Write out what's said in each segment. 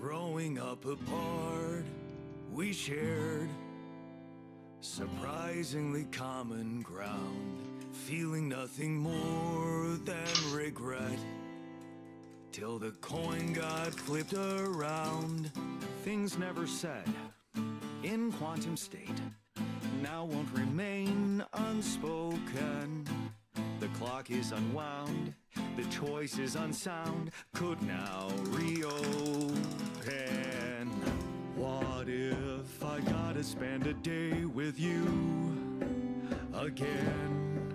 Growing up apart, we shared surprisingly common ground, feeling nothing more than regret. Till the coin got flipped around. Things never said in quantum state now won't remain unspoken. The clock is unwound, the choice is unsound, could now reopen. What if I gotta spend a day with you again?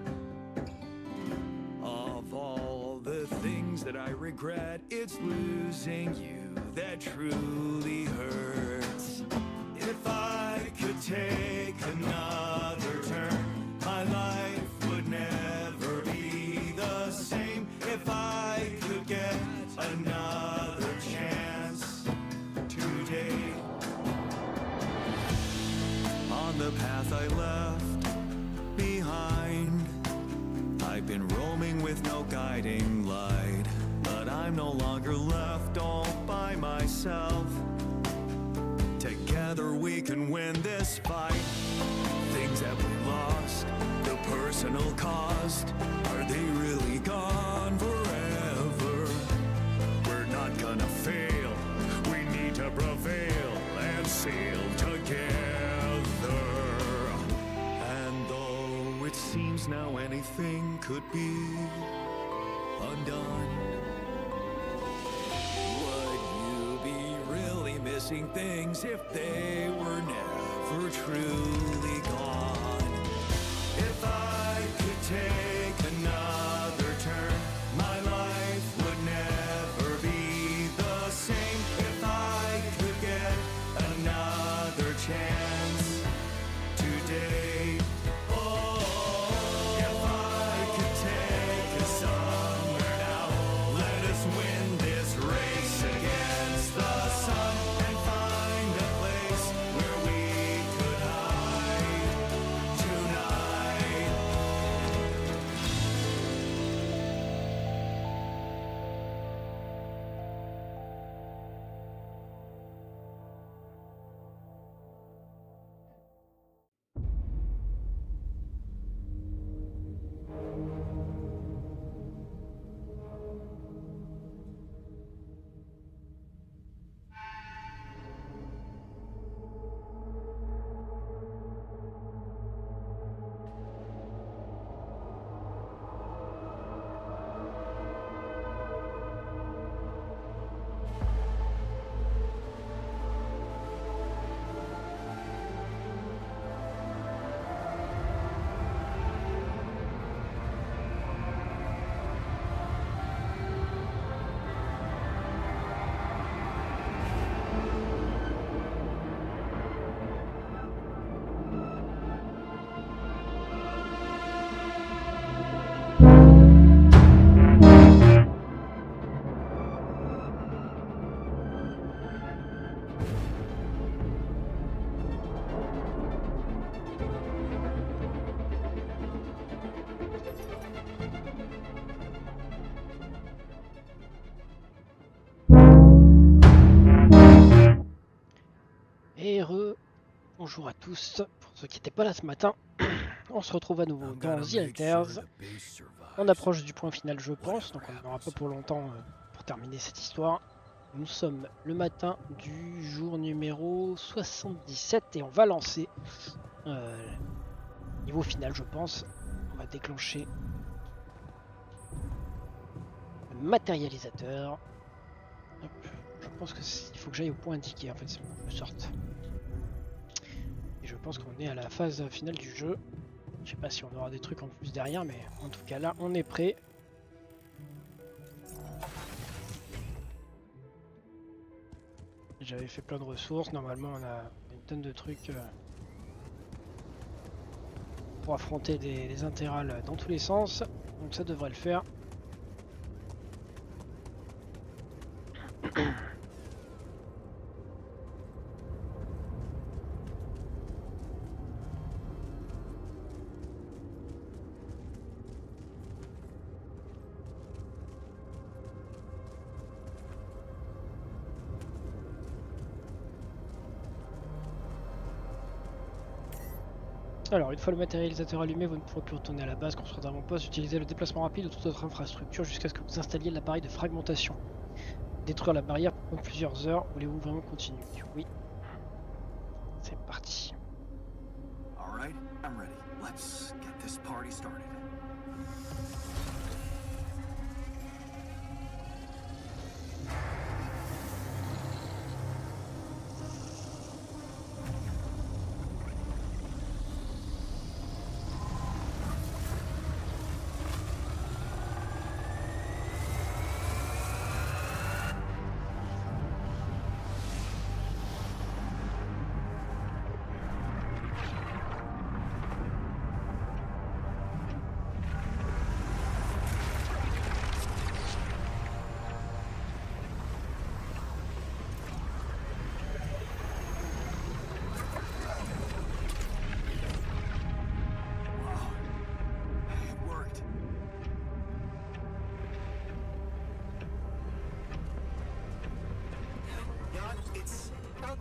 Of all the things that I regret, it's losing you that truly hurts. If I could take another turn, my life would never be the same. If I could get another chance today. On the path I left behind, I've been roaming with no guiding light, but I'm no longer left all by myself. Together we can win this fight. Things that we lost, the personal cost, are they really gone forever? We're not gonna fail, we need to prevail and sail together. And though it seems now anything could be undone, would you be really missing things if they were never truly gone? If I could take another turn, my life would never be the same. If I could get another chance today. Oh, if I could take us somewhere now, let us win this race against the sun and find a place where we could hide tonight. Et bonjour à tous, pour ceux qui n'étaient pas là ce matin, on se retrouve à nouveau dans The Alters. On approche du point final je pense, donc on n'aura pas pour longtemps pour terminer cette histoire. Nous sommes le matin du jour numéro 77 et on va lancer niveau final je pense. On va déclencher le matérialisateur. Hop, je pense qu'il faut que j'aille au point indiqué en fait, c'est je sorte. Et je pense qu'on est à la phase finale du jeu. Je sais pas si on aura des trucs en plus derrière, mais en tout cas là on est prêt. J'avais fait plein de ressources, normalement on a une tonne de trucs pour affronter des intégrales dans tous les sens, donc ça devrait le faire. Alors, une fois le matérialisateur allumé, vous ne pourrez plus retourner à la base, construire d'avant-poste, utiliser le déplacement rapide ou toute autre infrastructure jusqu'à ce que vous installiez l'appareil de fragmentation. Détruire la barrière pendant plusieurs heures. Voulez-vous vraiment continuer? Oui. C'est parti. All right, I'm ready. Let's get this party started.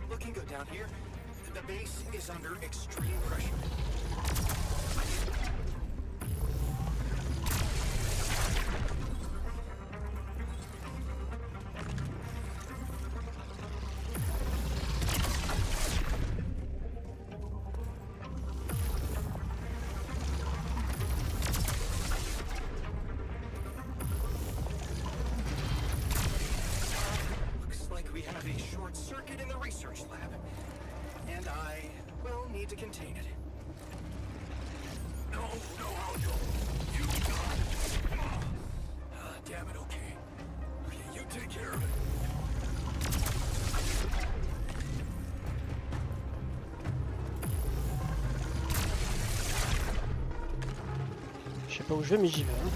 Looking good down here. The base is under extreme pressure. We have a short circuit in the research lab, and I will need to contain it. No, Aljo. You got it. Damn it, okay. Okay, you take care of it. Je sais pas où je vais, mais j'y vais. Hein.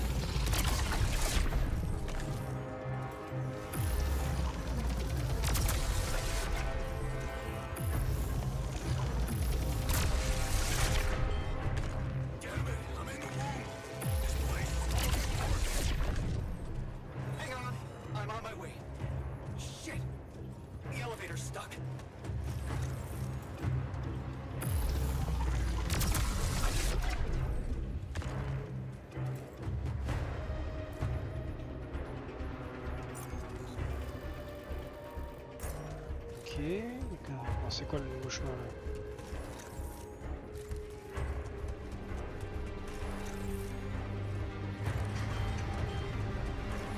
Ok, d'accord. C'est quoi le nouveau chemin là?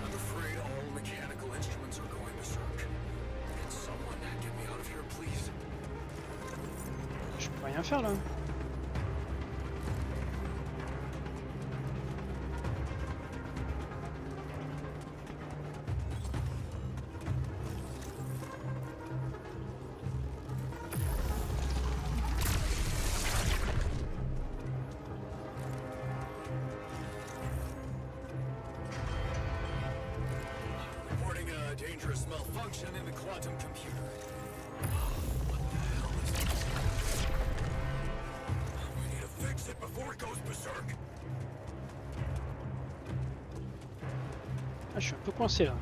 I'm afraid all mechanical instruments are going berserk. Can someone get me out of here, please? Je peux rien faire là. Reporting a dangerous malfunction in the quantum computer. What the hell is this? We need to fix it before it goes berserk. Ah, je suis un peu coincé là.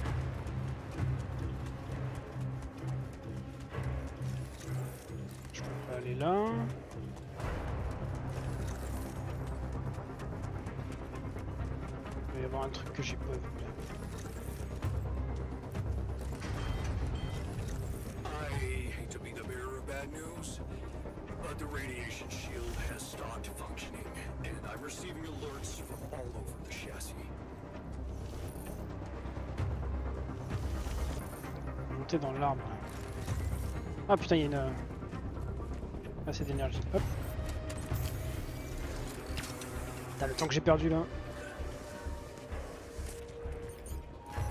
Je peux pas aller là. Il va y avoir un truc que j'ai pas vu là. I hate to be the bearer of bad news, but the radiation shield has stopped functioning, and I'm receiving alerts from all over the chassis. Monter dans l'arbre. Ah putain, il y a une... assez d'énergie. Hop. T'as le temps que j'ai perdu là.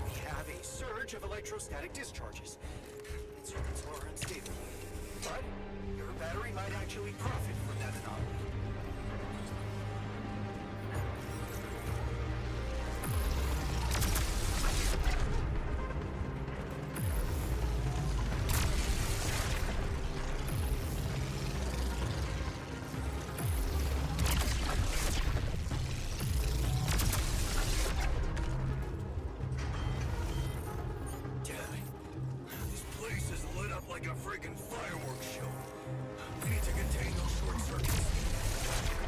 We have a surge of electrostatic discharges. Circuits are unstable, but your battery might actually profit from that anomaly. Like a friggin' fireworks show. We need to contain those short circuits.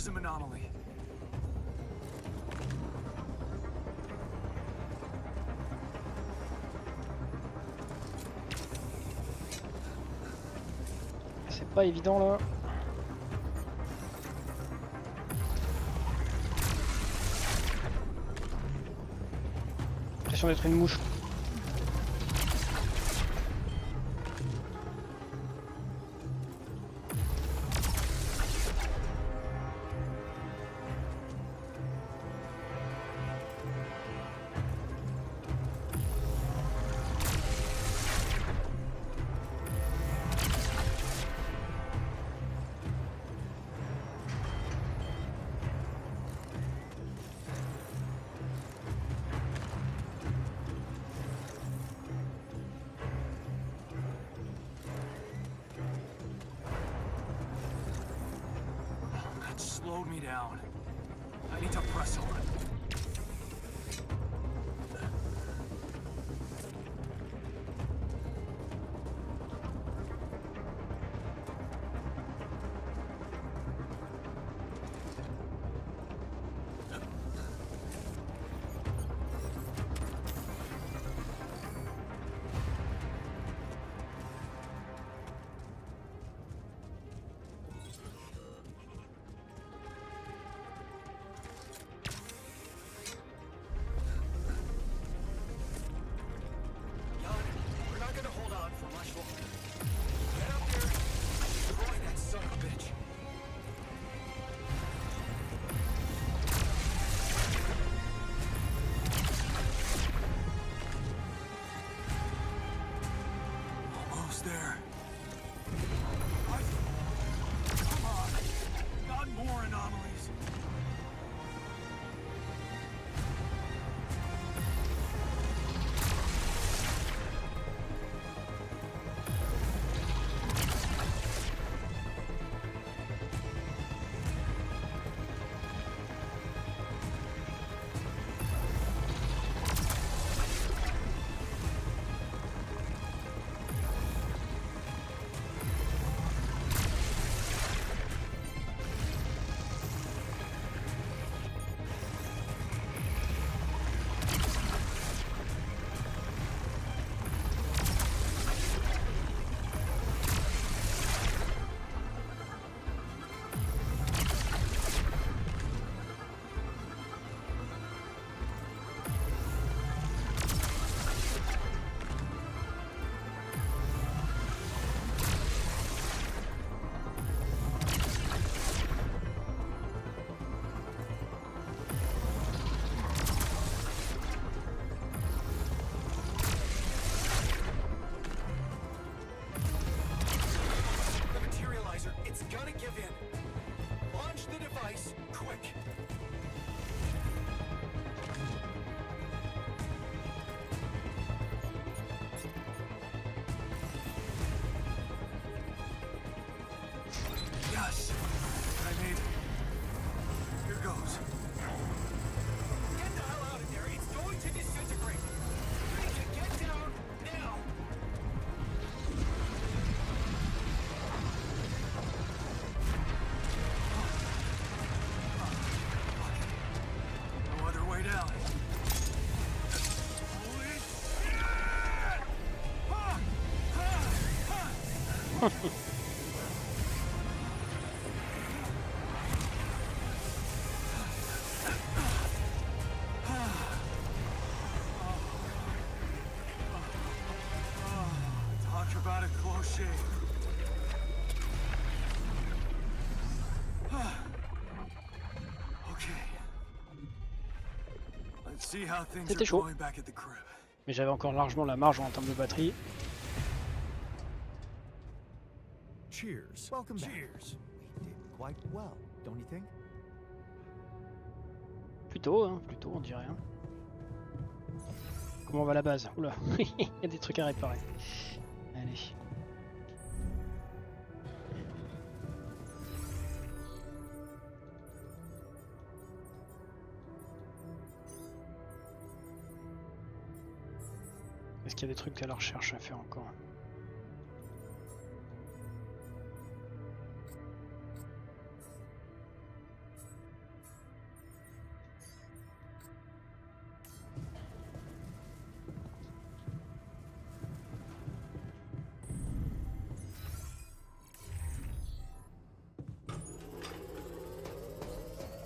prism anomaly. C'est pas évident là. L'impression d'être une mouche. That slowed me down. I need to press on. We're not gonna hold on for much longer. Get up there and destroy that son of a bitch. Almost there. What? Come on. Not more anomalies. The materializer, it's gonna give in. Launch the device, quick. Yes, I made it. Here goes. Get the hell out of there. It's going to disintegrate. We need to get down now. No other way down. Holy shit! Ha! Ha! Ha! Talk about a close shave. Okay. Let's see how things C'était are chaud. going back at the crib. Mais j'avais encore largement la marge en termes de batterie. Cheers. Welcome back. Cheers. We did quite well, don't you think? Plutôt, on dirait. Hein. Comment va la base? Oula, il y a des trucs à réparer. Allez. Est-ce qu'il y a des trucs à la recherche à faire encore?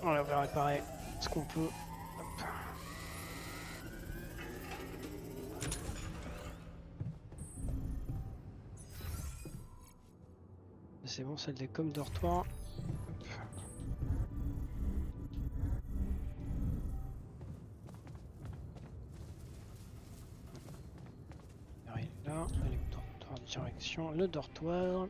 On va réparer ce qu'on peut. Hop. C'est bon, celle des comme dortoir. Elle est là, elle est dortoir de direction, le dortoir.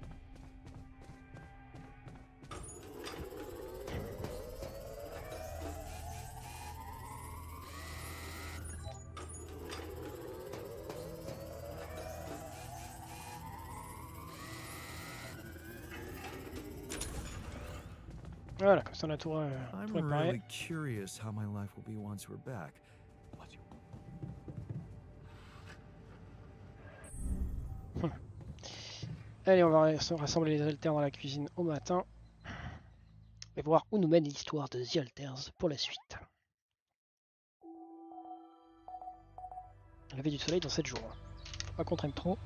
Voilà, comme ça on a tout, I'm tout réparé. really curious how my life will be once we're back. Allez, on va rassembler les alters dans la cuisine au matin. Et voir où nous mène l'histoire de The Alters pour la suite. Lever du soleil dans 7 jours. Pas qu'on traîne trop.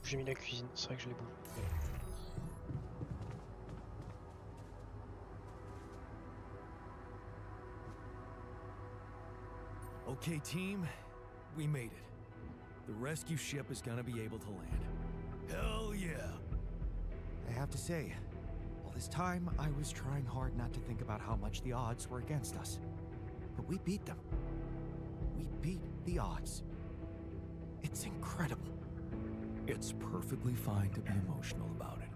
J'ai mis la cuisine, c'est vrai que je l'ai bougé. Okay, team, we made it. The rescue ship is gonna be able to land. Hell yeah. I have to say, all this time I was trying hard not to think about how much the odds were against us. But we beat them. We beat the odds. It's incredible. It's perfectly fine to be emotional about it.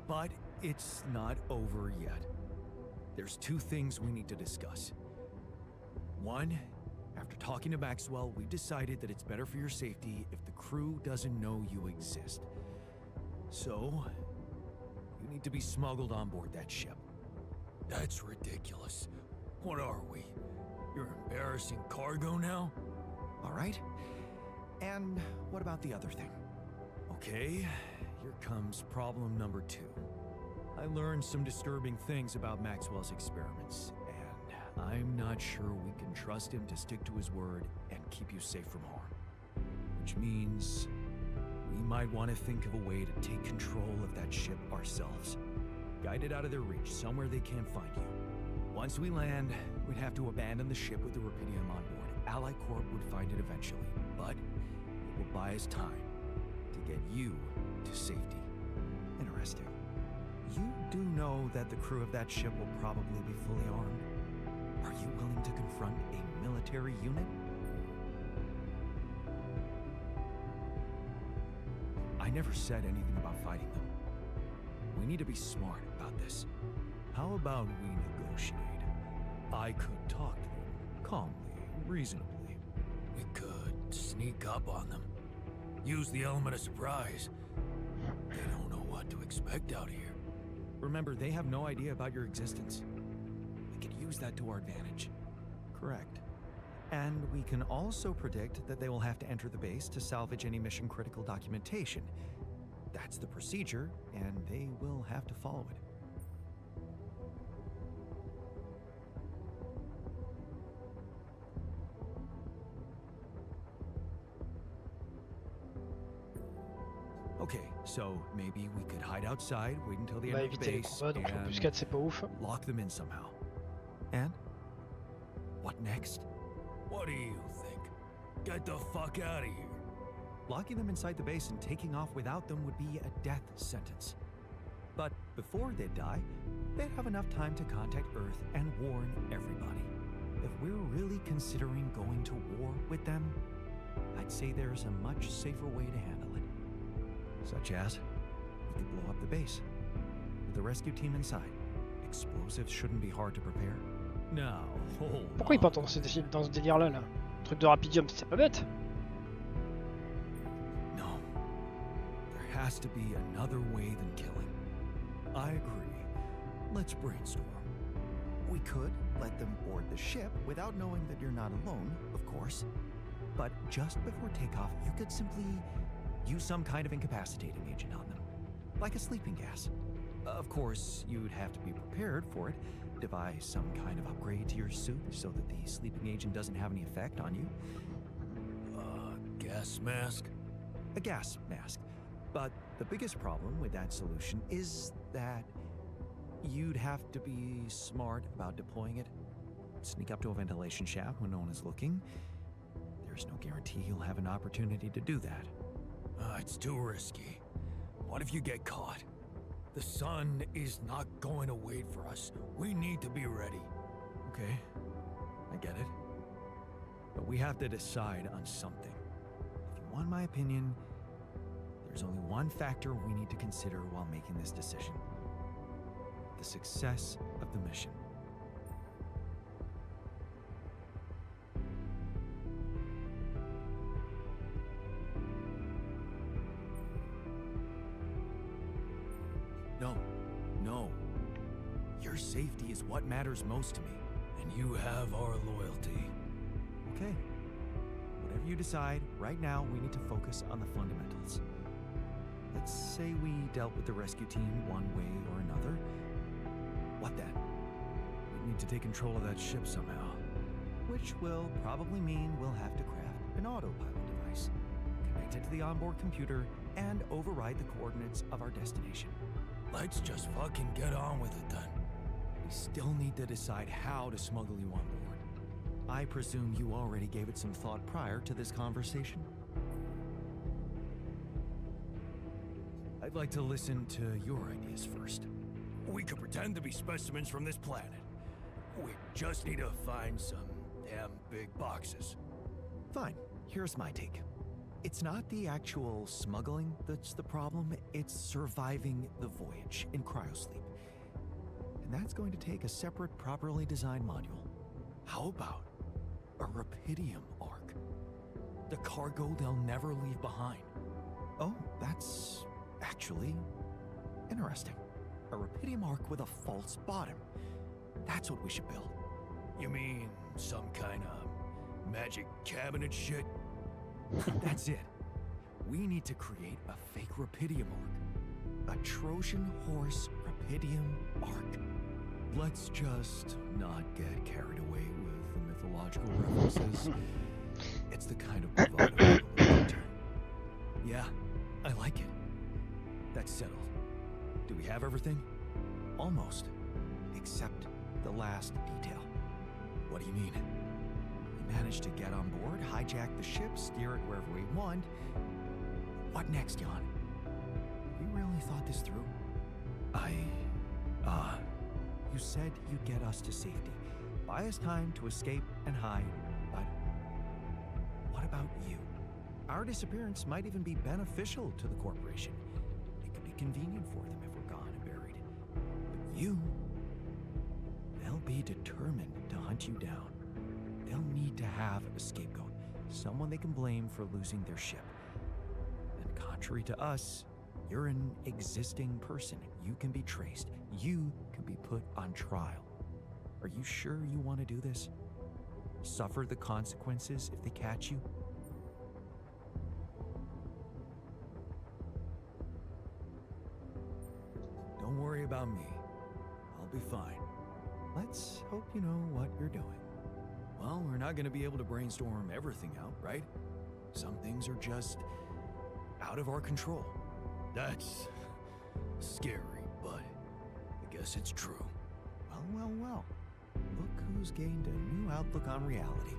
But it's not over yet. There's two things we need to discuss. One, after talking to Maxwell, we decided that it's better for your safety if the crew doesn't know you exist. So, you need to be smuggled on board that ship. That's ridiculous. What are we? You're embarrassing cargo now? All right? And what about the other thing? Okay, here comes problem number 2. I learned some disturbing things about Maxwell's experiments, and I'm not sure we can trust him to stick to his word and keep you safe from harm. Which means we might want to think of a way to take control of that ship ourselves. Guide it out of their reach, somewhere they can't find you. Once we land, we'd have to abandon the ship with the Rupidium on board. Ally Corp would find it eventually, but it will buy us time to get you to safety. Interesting. You do know that the crew of that ship will probably be fully armed? Are you willing to confront a military unit? I never said anything about fighting them. We need to be smart about this. How about we negotiate? I could talk to them calmly, reasonably. We could sneak up on them. Use the element of surprise. They don't know what to expect out here. Remember, they have no idea about your existence. We could use that to our advantage. Correct. And we can also predict that they will have to enter the base to salvage any mission-critical documentation. That's the procedure, and they will have to follow it. Okay, so maybe we could hide outside, wait until the On va end of the éviter les base, combats, donc l'embuscade c'est pas ouf. lock them in somehow. And? What next? What do you think? Get the fuck out of here. Locking them inside the base and taking off without them would be a death sentence. But before they die, they'd have enough time to contact Earth and warn everybody. If we're really considering going to war with them, I'd say there's a much safer way to handle it. Such as, we could blow up the base, with the rescue team inside. Explosives shouldn't be hard to prepare. Now, hold Pourquoi il on. part dans ce délire là? Truc de rapidium, c'est pas bête. No. There has to be another way than killing. I agree. Let's brainstorm. We could let them board the ship without knowing that you're not alone, of course. But just before takeoff, you could simply use some kind of incapacitating agent on them, like a sleeping gas. Of course, you'd have to be prepared for it. Devise some kind of upgrade to your suit so that the sleeping agent doesn't have any effect on you. Gas mask? A gas mask. But the biggest problem with that solution is that you'd have to be smart about deploying it. Sneak up to a ventilation shaft when no one is looking. There's no guarantee you'll have an opportunity to do that. It's too risky. What if you get caught? The sun is not going to wait for us. We need to be ready. Okay, I get it. But we have to decide on something. If you want my opinion, there's only one factor we need to consider while making this decision: the success of the mission. No. Your safety is what matters most to me. And you have our loyalty. Okay. Whatever you decide, right now we need to focus on the fundamentals. Let's say we dealt with the rescue team one way or another. What then? We need to take control of that ship somehow. Which will probably mean we'll have to craft an autopilot device, connect it to the onboard computer, and override the coordinates of our destination. Let's just fucking get on with it then. We still need to decide how to smuggle you on board. I presume you already gave it some thought prior to this conversation? I'd like to listen to your ideas first. We could pretend to be specimens from this planet. We just need to find some damn big boxes. Fine, here's my take. It's not the actual smuggling that's the problem, it's surviving the voyage in cryosleep. And that's going to take a separate, properly designed module. How about a rupidium arc? The cargo they'll never leave behind. Oh, that's actually interesting. A rupidium arc with a false bottom. That's what we should build. You mean some kind of magic cabinet shit? That's it. We need to create a fake rupidium arc. A Trojan horse rupidium arc. Let's just not get carried away with the mythological references. It's the kind of bravado people like to turn. Yeah, I like it. That's settled. Do we have everything? Almost. Except the last detail. What do you mean? We managed to get on board, hijack the ship, steer it wherever we want. What next, Jan? We really thought this through? You said you'd get us to safety, buy us time to escape and hide, but what about you? Our disappearance might even be beneficial to the corporation. It could be convenient for them if we're gone and buried. But you, they'll be determined to hunt you down. They'll need to have a scapegoat, someone they can blame for losing their ship. And contrary to us, you're an existing person. You can be traced. You can be put on trial. Are you sure you want to do this? Suffer the consequences if they catch you? Don't worry about me. I'll be fine. Let's hope you know what you're doing. Well, we're not going to be able to brainstorm everything out, right? Some things are just out of our control. That's scary, but I guess it's true. Well. Look who's gained a new outlook on reality.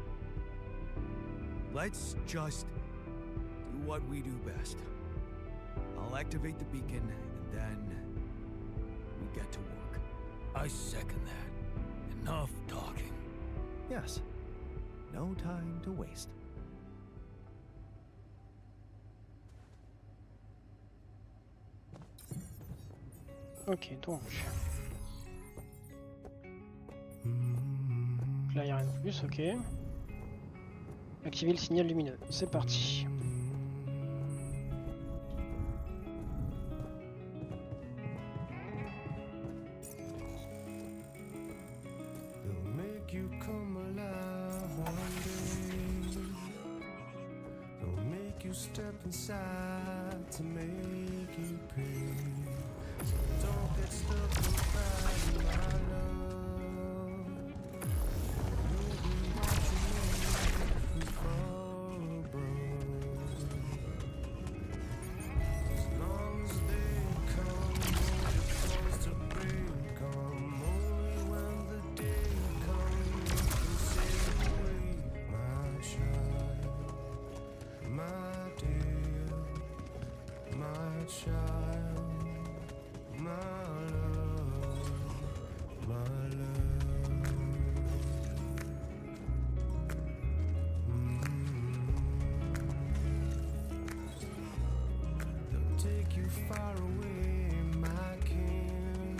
Let's just do what we do best. I'll activate the beacon, and then we get to work. I second that. Enough talking. Yes. No time to waste. Ok, donc. Là, il n'y a rien de plus, ok. Activer le signal lumineux, c'est parti. They'll make you come alive one day. They'll make you step inside to make you pay. So don't get my child, my love, my love. They'll take you far away, my king.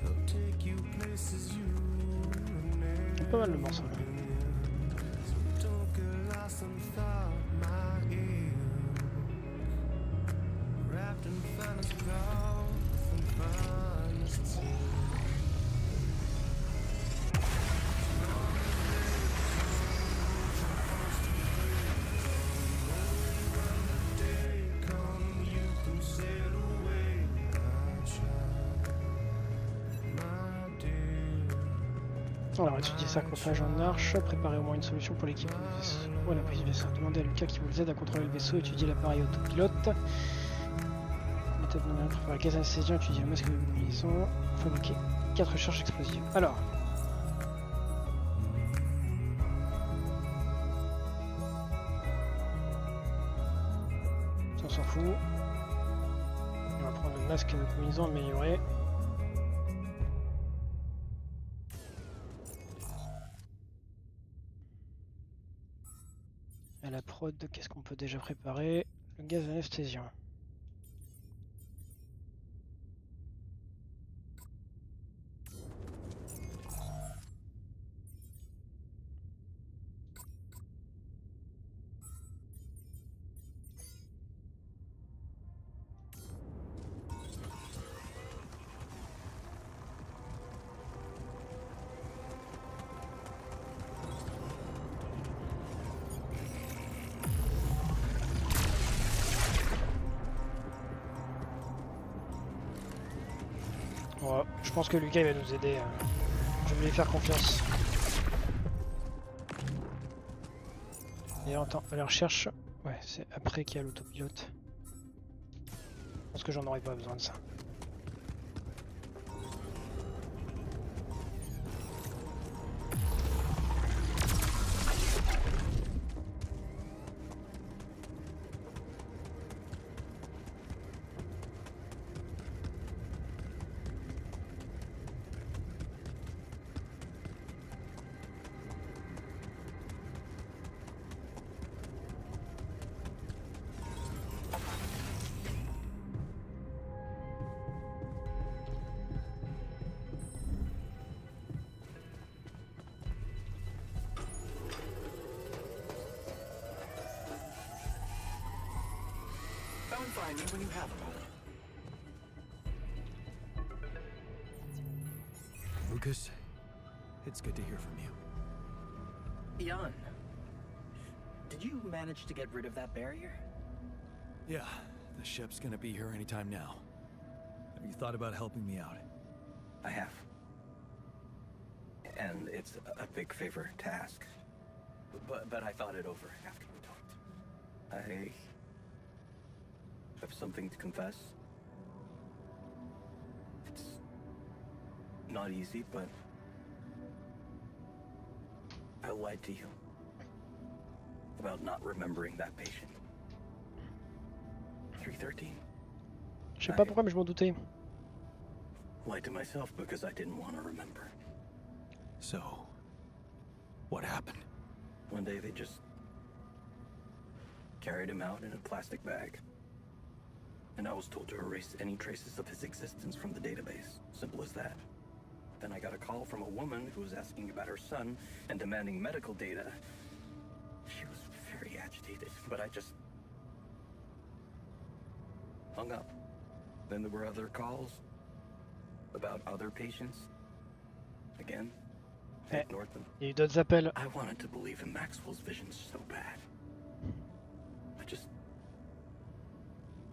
They'll take you places you C'est pas mal le morceau là. so don't get lost in thought, my ear. Wrapped in finest cloth and finest silk. Come, you can sail away, my child, my dear. Alors, étudier sarcophage en arche, préparer au moins une solution pour l'équipe du vaisseau. Voilà, prise du vaisseau. Demandez à Lucas qui vous aide à contrôler le vaisseau, étudier l'appareil autopilote. Méthode de préparer la caisse d'anesthésie, étudier le masque de combinaison, fabriquer 4 charges explosives. Alors. Ça, on s'en fout. On va prendre le masque de combinaison amélioré. À la prod, qu'est-ce qu'on peut déjà préparer? Le gaz anesthésien. Ouais, je pense que Lucas il va nous aider. Je vais lui faire confiance. Et attends, à la recherche. Ouais, c'est après qu'il y a l'autopilote. Je pense que j'en aurais pas besoin de ça. Come and find me when you have a moment. Lucas, it's good to hear from you. Jan, did you manage to get rid of that barrier? Yeah, the ship's gonna be here anytime now. Have you thought about helping me out? I have. And it's a big favor to ask. But I thought it over after we talked. I have something to confess. It's not easy, but I lied to you about not remembering that patient. 313. Je sais pas pourquoi, mais je m'en doutais. Lied to myself because I didn't want to remember. So, what happened? One day they just carried him out in a plastic bag. And I was told to erase any traces of his existence from the database. Simple as that. Then I got a call from a woman who was asking about her son and demanding medical data. She was very agitated, but I just hung up. Then there were other calls about other patients. Again, I ignored them. Il y a eu d'autres appels. I wanted to believe in Maxwell's visions so bad. I just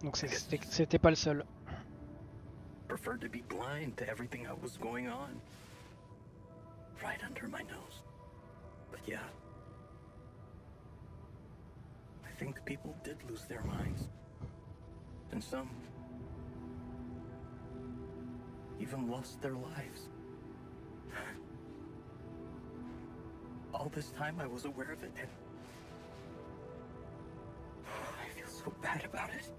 Donc c'était pas le seul. preferred to be blind to everything that was going on. Right under my nose. But yeah. I think people did lose their minds. And some even lost their lives. All this time I was aware of it, and I feel so so bad about it.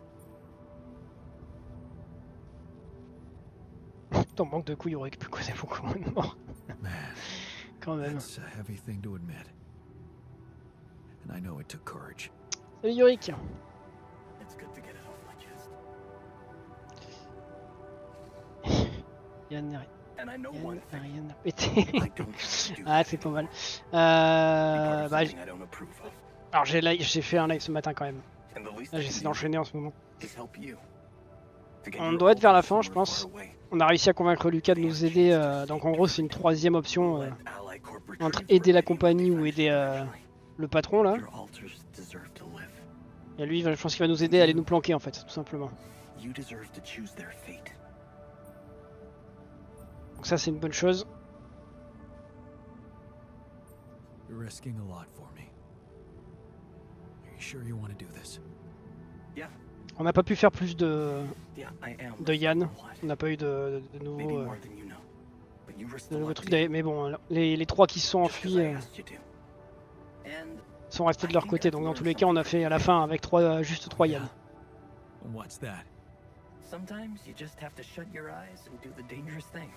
Ton manque de couilles aurait pu causer beaucoup moins de morts. Man, Quand même. that's a heavy thing to admit. And I know it took courage. Salut Yorick. It's good to get it off my chest. Yann n'a And I know one thing. rien à péter. I don't want to do Ah, c'est pas mal. part of Bah, something I don't approve of. alors j'ai fait un live ce matin quand même. And the least Là I j'essaie can do d'enchaîner en ce moment. is help you. To get On your doit être vers la alters fin je somewhere pense. far away. On a réussi à convaincre Lucas de nous aider. Donc en gros c'est une troisième option Let ally corporate entre transfer aider la anything compagnie they ou find aider internationally. le patron là. Your alters deserve to live. Et lui je pense qu'il va nous aider à aller nous planquer en fait tout simplement. You deserve to choose their fate. Donc ça c'est une bonne chose. You're risking a lot for me. Are you sure you want to do this? Yeah, On n'a pas pu faire plus de I am. de Yann. A lot. On n'a pas eu de Maybe nouveaux more than you know. But you risked de a nouveaux lot trucs. too, Mais bon les trois qui se sont just 'cause enfuis I asked you to. And sont restés de leur côté. Donc dans tous les cas on a fait à la fin avec juste 3 Yann. What's that? sometimes you just have to shut your eyes and do the dangerous thing.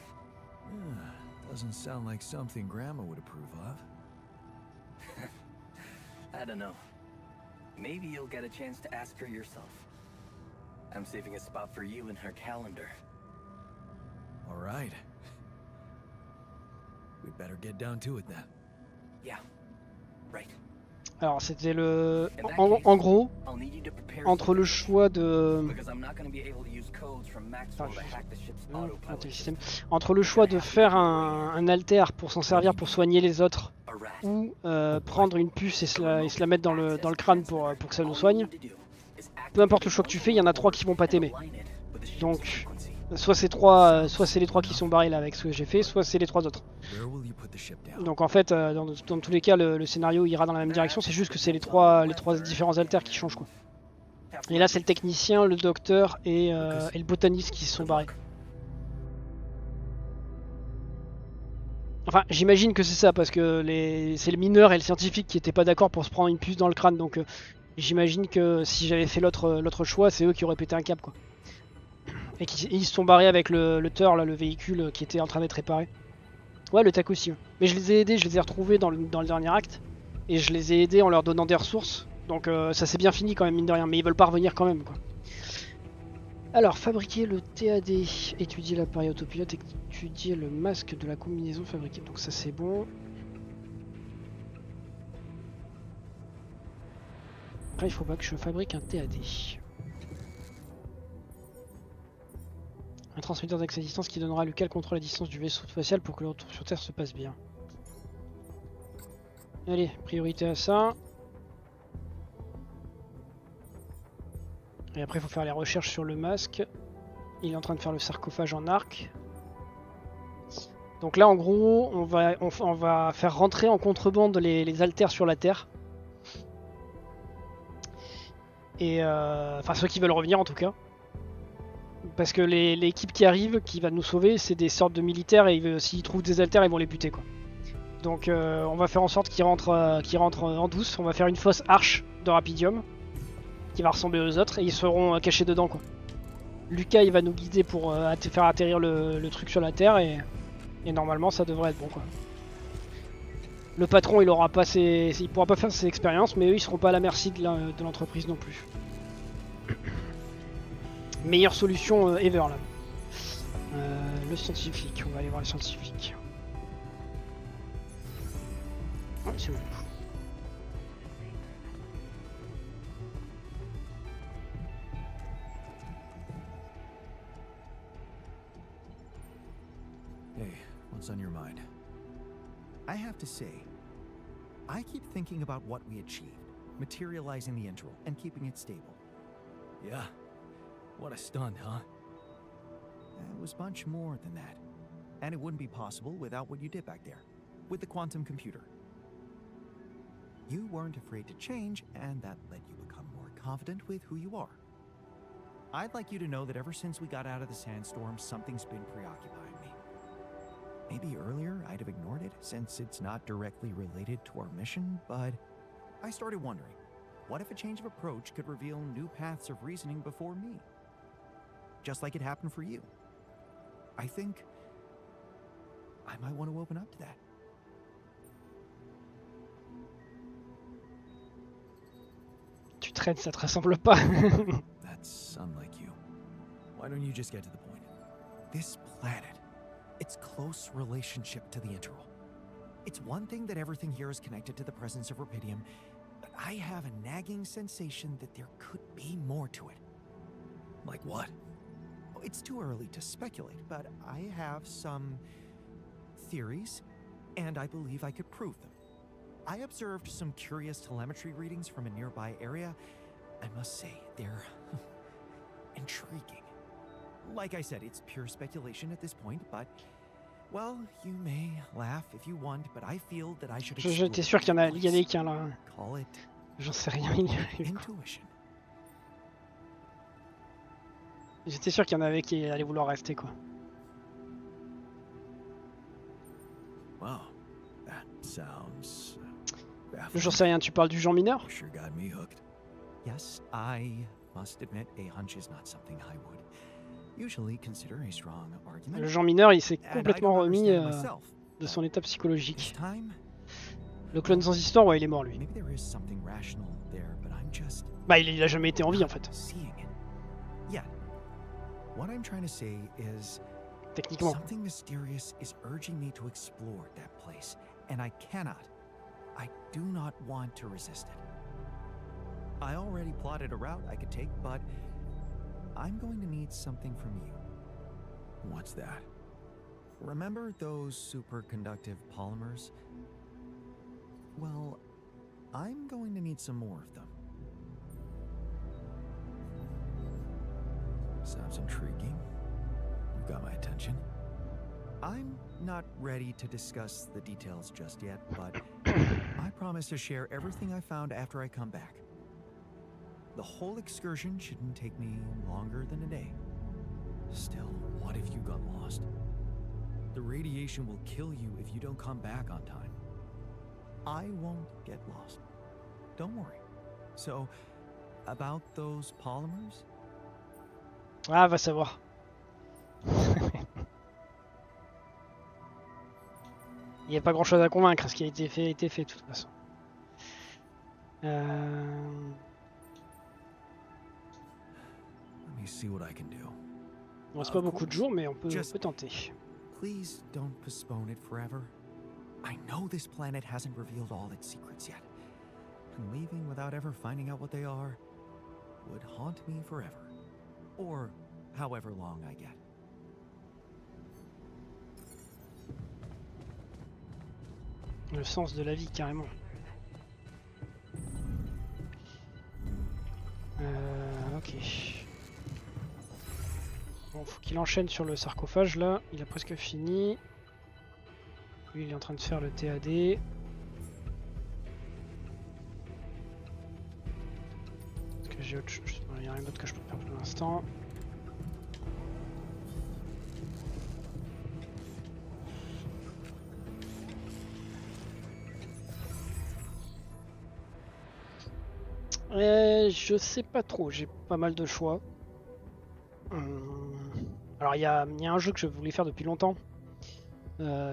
Doesn't sound like something Grandma would approve of. I don't know. Maybe you'll get a chance to ask her yourself. I'm saving a spot for you in her calendar. All right. We'd better get down to it then. Yeah, right. Alors c'était le... En gros, I'll need you to prepare entre le something, choix de... because I'm not going to be able to use codes from Maxwell to hack the ship's autopilot Système. system. Entre le choix de faire un alter pour s'en servir pour soigner les autres, A rat. ou prendre une puce et se la mettre dans le crâne pour que ça nous soigne, peu importe le choix que tu fais, il y en a 3 qui vont pas t'aimer. Donc, soit c'est les 3 qui sont barrés là avec ce que j'ai fait, soit c'est les 3 autres. Where will you put the ship down? Donc en fait, dans tous les cas, le scénario ira dans la même direction, c'est juste que c'est les trois différents alters qui changent quoi. Et là c'est le technicien, le docteur et le botaniste qui se sont barrés. Enfin, j'imagine que c'est ça, parce que c'est le mineur et le scientifique qui étaient pas d'accord pour se prendre une puce dans le crâne, donc j'imagine que si j'avais fait l'autre choix, c'est eux qui auraient pété un câble quoi. Et ils se sont barrés avec le Teur, là, le véhicule qui était en train d'être réparé. Ouais, le tac aussi. Mais je les ai aidés, je les ai retrouvés dans le dernier acte. Et je les ai aidés en leur donnant des ressources. Donc ça s'est bien fini quand même, mine de rien. Mais ils veulent pas revenir quand même quoi. Alors, fabriquer le TAD, étudier l'appareil autopilote, étudier le masque de la combinaison fabriquée. Donc ça c'est bon. Après il faut pas que je fabrique un TAD. Un transmetteur d'accès à distance qui donnera le contrôle à distance du vaisseau spatial pour que le retour sur Terre se passe bien. Allez, priorité à ça. Et après il faut faire les recherches sur le masque. Il est en train de faire le sarcophage en arc. Donc là en gros on va faire rentrer en contrebande les alters sur la Terre. Et enfin ceux qui veulent revenir en tout cas. Parce que l'équipe qui arrive, qui va nous sauver, c'est des sortes de militaires et s'ils trouvent des alters, ils vont les buter quoi. Donc on va faire en sorte qu'ils rentrent en douce. On va faire une fausse arche de rapidium qui va ressembler aux autres et ils seront cachés dedans quoi. Lucas il va nous guider pour faire atterrir le truc sur la Terre et normalement ça devrait être bon quoi. Le patron il pourra pas faire ses expériences, mais eux ils seront pas à la merci de l'entreprise non plus. Meilleure solution ever là. Le scientifique, on va aller voir le scientifique. Ouais, c'est bon. Hey, what's on your mind? I have to say, I keep thinking about what we achieved, materializing the intro and keeping it stable. Yeah. What a stunt, huh? It was much more than that. And it wouldn't be possible without what you did back there, with the quantum computer. You weren't afraid to change, and that let you become more confident with who you are. I'd like you to know that ever since we got out of the sandstorm, something's been preoccupying me. Maybe earlier I'd have ignored it, since it's not directly related to our mission, but I started wondering, What if a change of approach could reveal new paths of reasoning before me? Just like it happened for you. I think I might want to open up to that. Tu traînes, ça te ressemble pas. That's unlike you. Why don't you just get to the point? This planet, its close relationship to the integral. It's one thing that everything here is connected to the presence of rubidium, but I have a nagging sensation that there could be more to it. Like what? It's too early to speculate, but I have some theories, and I believe I could prove them. I observed some curious telemetry readings from a nearby area. I must say, they're intriguing. Like I said, it's pure speculation at this point, but, well, you may laugh if you want, but I feel that I should J'étais sûr qu'il y en a qu'un là. Call it J'en sais rien. intuition. J'étais sûr qu'il y en avait qui allaient vouloir rester quoi. Wow, that sounds J'en sais rien, tu parles du genre mineur? sure got me hooked. Yes, I must admit a hunch is not something I would usually consider a strong argument. Le genre mineur, il s'est And I complètement don't remis understand myself. de son état This psychologique. time, Le clone sans histoire, ouais, il est mort lui. maybe there is something rational there, but I'm just Bah, il a jamais été en vie en fait, seeing it. Yeah. What I'm trying to say is techniquement. something mysterious is urging me to explore that place, and I do not want to resist it. I already plotted a route I could take, but I'm going to need something from you. What's that? Remember those superconductive polymers? Well, I'm going to need some more of them. Sounds intriguing. You got my attention. I'm not ready to discuss the details just yet, but I promise to share everything I found after I come back. The whole excursion shouldn't take me longer than a day. Still, what if you got lost? The radiation will kill you if you don't come back on time. I won't get lost. Don't worry. So, about those polymers? Ah, va savoir. Il n'y a pas grand chose à convaincre, ce qui a été fait de toute façon. Let me see what I can do. Il ne reste pas beaucoup de jours, mais on peut tenter. Please don't postpone it forever. I know this planet hasn't revealed all its secrets yet, and leaving without ever finding out what they are would haunt me forever, or however long I get. Le sens de la vie, carrément. Ok. Bon, faut qu'il enchaîne sur le sarcophage là. Il a presque fini. Lui, il est en train de faire le TAD. Est-ce que j'ai autre chose? Il n'y a rien d'autre que je peux faire pour l'instant. Je sais pas trop, j'ai pas mal de choix. Alors il y a un jeu que je voulais faire depuis longtemps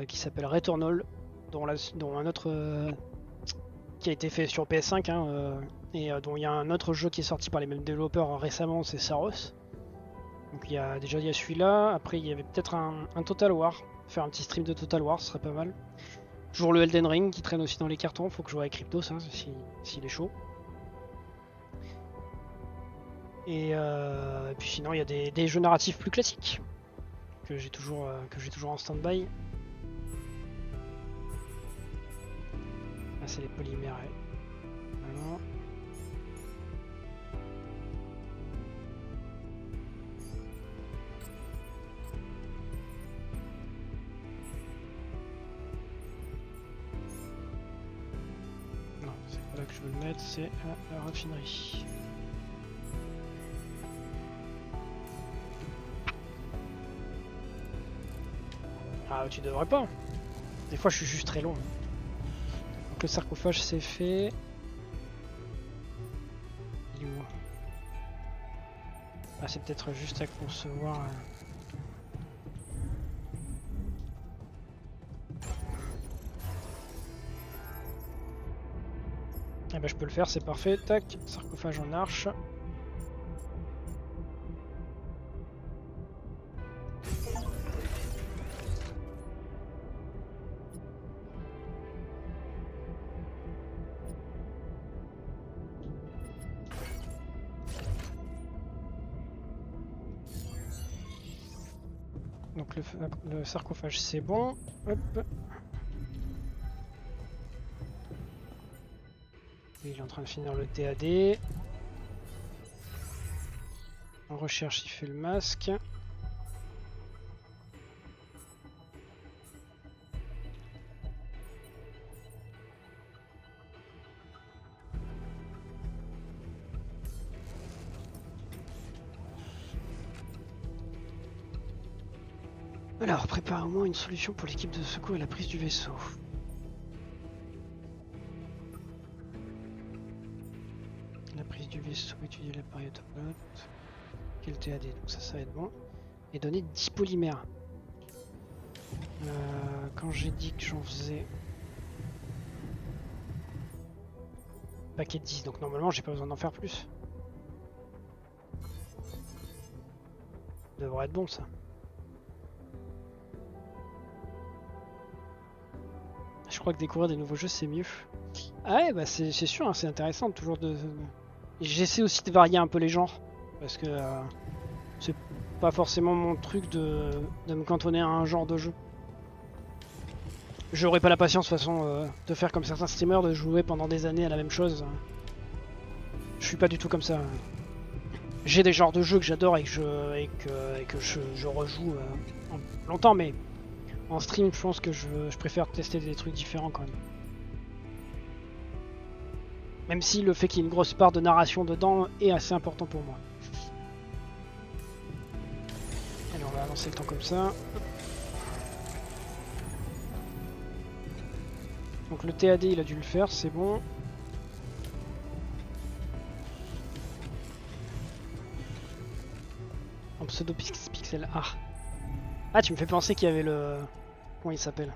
qui s'appelle Returnal, dont un autre qui a été fait sur PS5 et dont il y a un autre jeu qui est sorti par les mêmes développeurs récemment, c'est Saros. Donc il y a celui-là, après il y avait peut-être un Total War, faire un petit stream de Total War, ce serait pas mal. Toujours le Elden Ring qui traîne aussi dans les cartons, faut que je joue avec Cryptos s'il est chaud. Et puis sinon il y a des jeux narratifs plus classiques que j'ai toujours en stand-by. Là c'est les polymères. Voilà. Non, c'est pas là que je veux le mettre, c'est à la raffinerie. Ah, tu devrais pas. Des fois, je suis juste très long. Donc le sarcophage c'est fait. Ah, c'est peut-être juste à concevoir. Eh ben, je peux le faire, c'est parfait. Tac, sarcophage en arche. Donc le sarcophage c'est bon. Hop. Il est en train de finir le TAD. En recherche, il fait le masque. Alors, prépare au moins une solution pour l'équipe de secours et la prise du vaisseau. La prise du vaisseau, étudier l'appareil autopilote. Quel TAD, donc ça va être bon. Et donner 10 polymères. Quand j'ai dit que j'en faisais... Paquet de 10, donc normalement j'ai pas besoin d'en faire plus. Ça devrait être bon ça. Je crois que découvrir des nouveaux jeux c'est mieux. Ah ouais, bah c'est sûr, hein, c'est intéressant toujours de... J'essaie aussi de varier un peu les genres. Parce que c'est pas forcément mon truc de me cantonner à un genre de jeu. J'aurais pas la patience de toute façon de faire comme certains streamers, de jouer pendant des années à la même chose. Je suis pas du tout comme ça. J'ai des genres de jeux que j'adore et que je rejoue longtemps, mais en stream je pense que je préfère tester des trucs différents quand même. Même si le fait qu'il y ait une grosse part de narration dedans est assez important pour moi. Allez, on va avancer le temps comme ça. Donc le TAD il a dû le faire, c'est bon. En pseudo pixel art. Ah, tu me fais penser qu'il y avait le... Comment il s'appelle?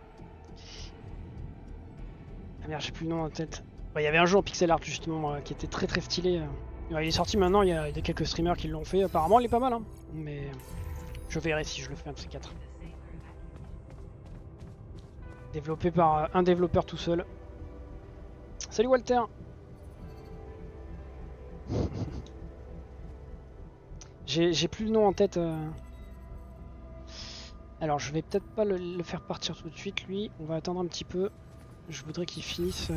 Ah merde, j'ai plus le nom en tête. Bah, il y avait un jeu en pixel art justement qui était très très stylé. Il est sorti maintenant, il y a quelques streamers qui l'ont fait. Apparemment il est pas mal, hein. Mais je verrai si je le fais un de ces quatre. Développé par un développeur tout seul. Salut Walter. J'ai plus le nom en tête. Alors je vais peut-être pas le faire partir tout de suite lui. On va attendre un petit peu. Je voudrais qu'il finisse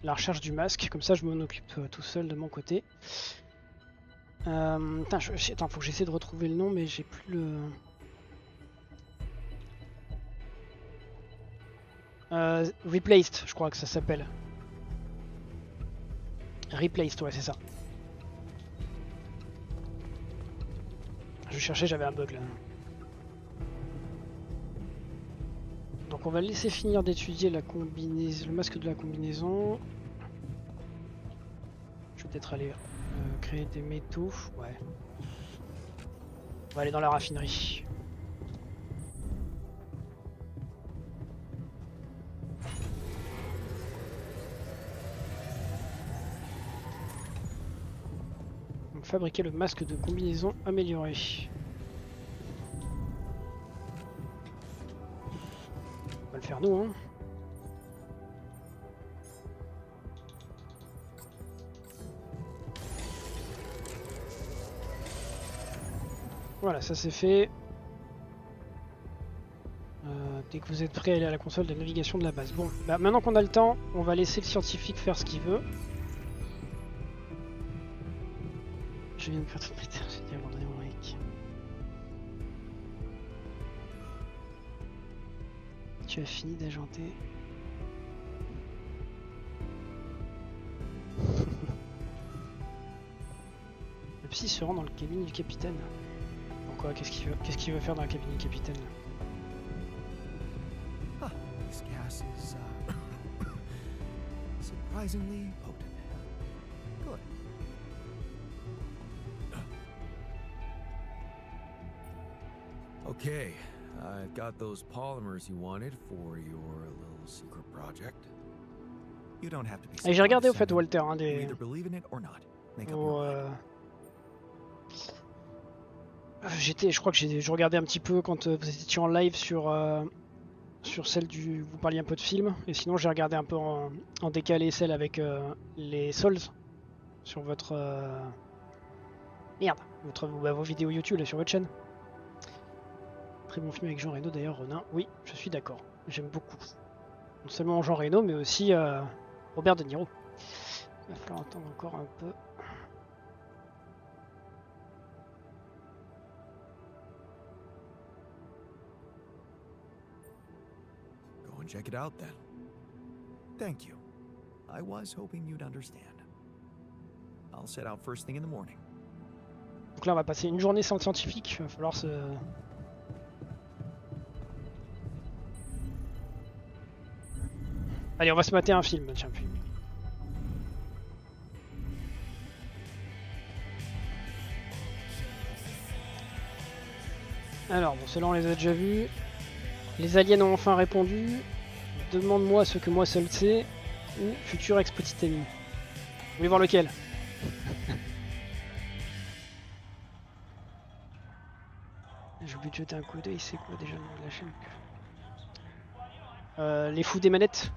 la recherche du masque. Comme ça je m'en occupe tout seul de mon côté. Attends, faut que j'essaie de retrouver le nom mais j'ai plus le... Replaced, je crois que ça s'appelle. Replaced, ouais, c'est ça. Je cherchais, j'avais un bug là. Donc on va laisser finir d'étudier la combinaison, le masque de la combinaison. Je vais peut-être aller créer des métaux. Ouais. On va aller dans la raffinerie. Fabriquer le masque de combinaison amélioré. On va le faire nous, hein. Voilà, ça c'est fait. Dès que vous êtes prêt à aller à la console de navigation de la base. Bon, bah, maintenant qu'on a le temps, on va laisser le scientifique faire ce qu'il veut. Je viens de faire toute ma terre, j'ai dû abandonner mon mec. Tu as fini d'agenter. Le psy se rend dans le cabinet du capitaine. Pourquoi? Qu'est-ce qu'il veut faire dans le cabinet du capitaine? Ah, this gas is surprisingly potent. Good. Okay, I've got those polymers you wanted for your little secret project. You don't have to be Et j'ai regardé au fait condescending. Walter, hein, You des... either believe in it or not. Make up vos, your mind. je crois que je regardais un petit peu quand vous étiez en live sur celle du... Vous parliez un peu de film, et sinon j'ai regardé un peu en décalé celle avec les Souls sur votre... Merde, vos vidéos YouTube là, sur votre chaîne. Très bon film avec Jean Reno d'ailleurs, Ronin. Oui, je suis d'accord, j'aime beaucoup. Non seulement Jean Reno, mais aussi Robert De Niro. Il va falloir attendre encore un peu. Go and check it out then. Thank you. I was hoping you'd understand. I'll set out first thing in the morning. Donc là on va passer une journée sans le scientifique, il va falloir se... Allez, on va se mater un film, tiens. Alors, bon, ceux-là on les a déjà vus. Les aliens ont enfin répondu. Demande-moi ce que moi seul sais. Ou futur ex-petit ami. Vous voulez voir lequel? J'ai oublié de jeter un coup d'œil, c'est quoi déjà le nom de la chaîne? Les fous des manettes.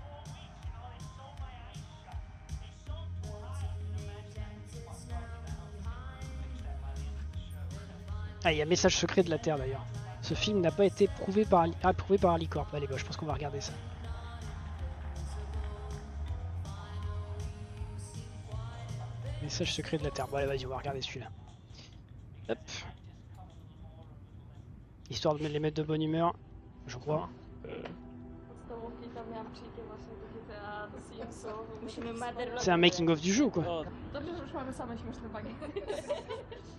Ah, il y a Message secret de la Terre d'ailleurs. Ce film n'a pas été approuvé par Alicorp. Allez, bah, je pense qu'on va regarder ça. Message secret de la Terre. Bon, allez, vas-y, on va regarder celui-là. Hop. Histoire de les mettre de bonne humeur, je crois. Podstawówki tam miałam plikiem właśnie do GTA, do Simsów. Musimy Mother C'est un making of du jeu quoi. O, dobrze, że już mamy same śmieszne bagi.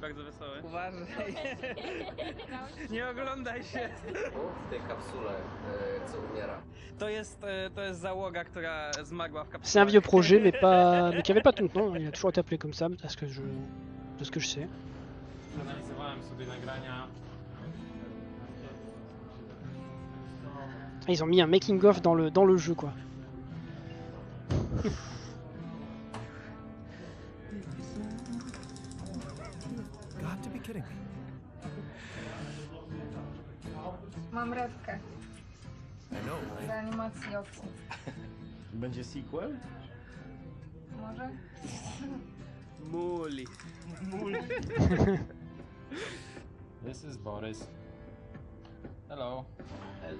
Bardzo wesoły. Uważaj, nie oglądaj się. W tej kapsule, co umiera. To jest załoga, która zmagła w kapsule. C'est un vieux projet mais qui avait pas tout le temps. Il a toujours été appelé comme ça, de ce que je sais. Analizowałem sobie nagrania. Ah, ils ont mis un making of dans le jeu quoi. Got to be kidding me. Mam rewkę I know, do right? animacji opcji. Będzie sequel? Może? Muli. This is Boris. Hello. Hello.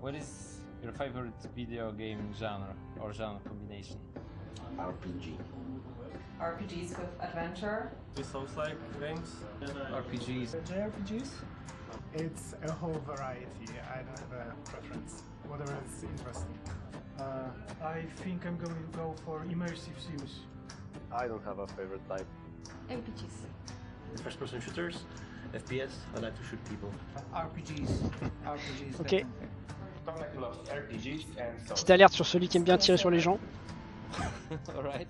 What is your favorite video game genre or genre combination? RPG. RPGs with adventure. Do Souls-like games? RPGs. JRPGs? It's a whole variety. I don't have a preference. Whatever is interesting. I think I'm going to go for immersive sims. I don't have a favorite type. RPGs. First-person shooters? FPS? I like to shoot people. RPGs. Ok. Tomek loves RPGs and so. Petite alerte sur celui qui aime bien tirer sur les gens. Alright.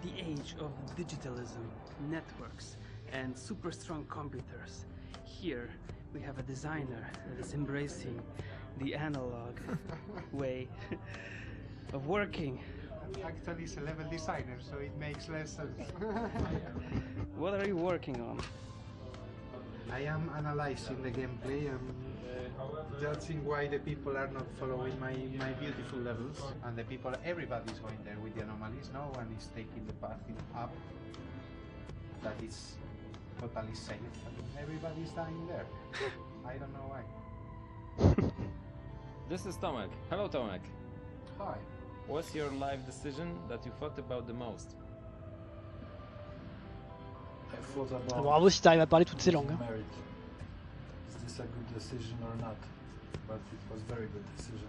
The age of digitalism, networks, and super strong computers. Here we have a designer that is embracing the analog way of working. Actually, it's a level designer, so it makes less sense. What are you working on? I am analyzing the gameplay and judging why the people are not following my beautiful levels. And the people, everybody's going there with the anomalies. No one is taking the path up that is totally safe. And everybody's dying there. I don't know why. This is Tomek. Hello, Tomek. Hi. What's your life decision that you thought about the most? I thought about Bravo si t'arrives à parler toutes ces langues. Hein. marriage. Is this a good decision or not? But it was very good decision.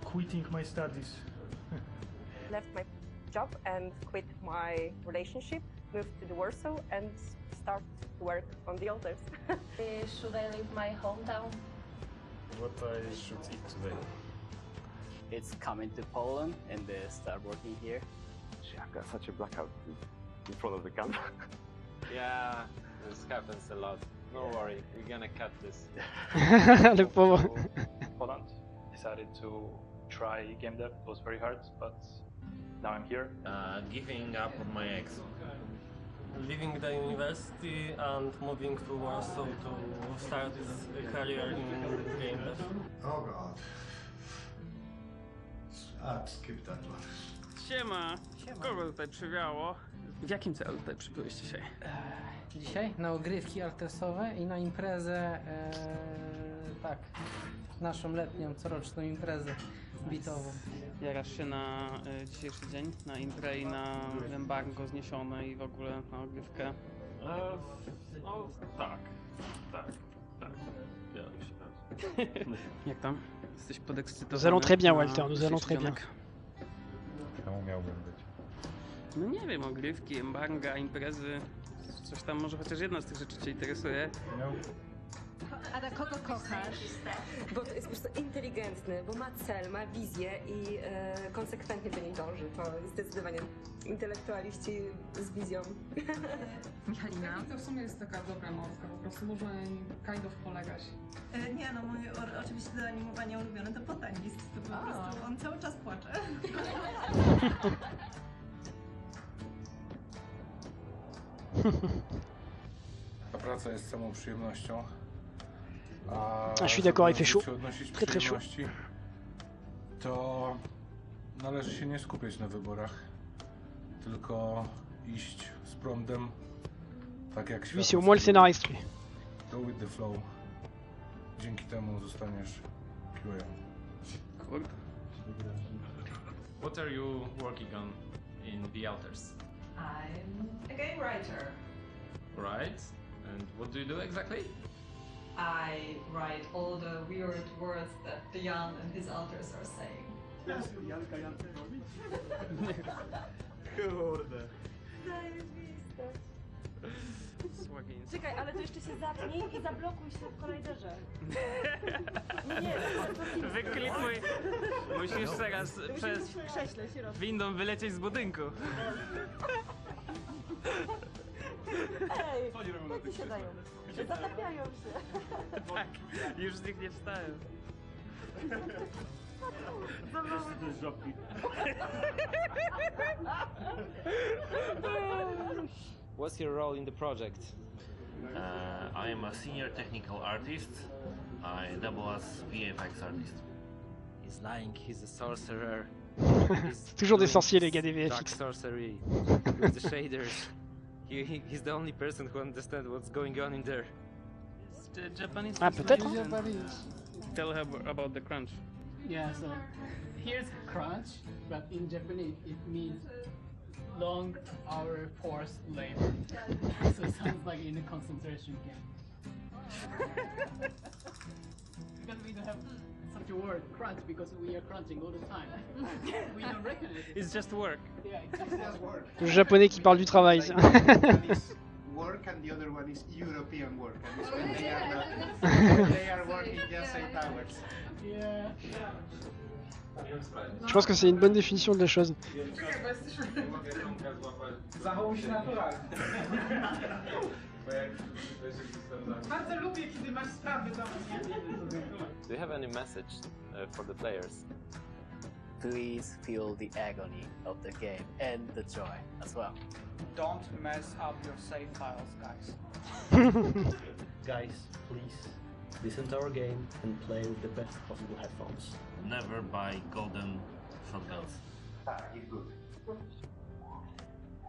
Quitting my studies. Left my job and quit my relationship, moved to the Warsaw and start to work on the altars. Should I leave my hometown? What I should eat today? It's coming to Poland and start working here. I've got such a blackout. in front of the camera. Yeah, this happens a lot. No worry, we're gonna cut this. Le pauvre. Poland. Decided to try game dev. It was very hard, but now I'm here. Giving up on my ex. Leaving the university and moving to Warsaw to start a career in game dev. Oh god. Skip that one. Siema! Kogo tutaj przywiało? W jakim celu tutaj przybyłeś dzisiaj? Dzisiaj na ogrywki artesowe i na imprezę, tak, naszą letnią, coroczną imprezę bitową. Jarasz się na dzisiejszy dzień, na imprę i na embargo zniesione i w ogóle na ogrywkę? No tak. Ja się Jak tam? Jesteś podekscytowany? Nous allons très bien, na Walter, nous allons très bien. dzisiejszy Czemu miałbym być? No nie wiem, ogrywki, embarga, imprezy, coś tam, może chociaż jedna z tych rzeczy Cię interesuje. A kogo kochasz? Bo to jest po prostu inteligentny, bo ma cel, ma wizję i konsekwentnie do niej dąży. To jest zdecydowanie intelektualiści z wizją. Halina? To w sumie jest taka dobra małpka, po prostu można kind of polegać. Nie no, mój oczywiście do animowania ulubiony to Botanist, to po prostu on cały czas płacze. Ta praca jest samą przyjemnością. Je suis d'accord, il fait chaud. Żeby odnosić Très très chaud. przyjemności, to należy się nie skupiać na wyborach, tylko iść z prądem, tak jak świat. Lui, c'est au moins le scénariste, lui. Go with the flow. Dzięki temu zostaniesz QA. Kurde. What are you working on in the Alters? I'm a game writer. Right? And what do you do exactly? I write all the weird words that the Jan and his alters are saying. Kurde. Słagiński. Czekaj, ale to jeszcze się zapnij i zablokuj się w kolajderze. Nie, Wyklipuj. Musisz teraz przez w krześle się robi. windą wylecieć z budynku. Ej, jak się dają? Zatapiają się. Tak, już z nich nie wstają. What's your role in the project? I am a senior technical artist. I double as VFX artist. He's lying, he's a sorcerer. C'est toujours des sorciers, les gars des Dark VFX. sorcery with the shaders. He's the only person who understands what's going on in there. Japanese. Ah, peut-être. Tell her about the crunch. Yeah, so here's crunch, but in Japanese it means long hour forced labor. So it sounds like in a concentration camp. Because we don't have such a word, crunch, because we are crunching all the time. We don't recognize it. It's just work. Yeah, it's just work. Le japonais qui parle du travail. ça. One is work and the other one is European work. And it's when they are working just 8 hours. Yeah. Je pense que c'est une bonne définition de la chose. Zachowuj się naturalnie. Bardzo lubię, kiedy masz sprawy do mnie. Do you have any message for the players? Please feel the agony of the game and the joy as well. Don't mess up your save files, guys. Guys, please listen to our game and play with the best possible headphones. Never buy golden shotguns. Get good.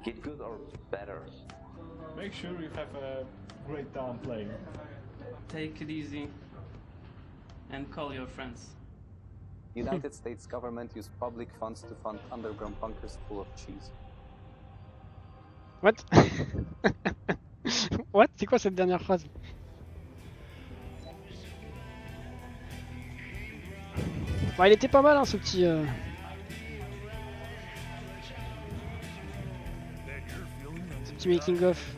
Get good or better. Make sure you have a great time playing. Take it easy and call your friends. United States government used public funds to fund underground bunkers full of cheese. What? What? C'est quoi cette dernière phrase? Bah, il était pas mal, hein, ce petit. Ce petit making of.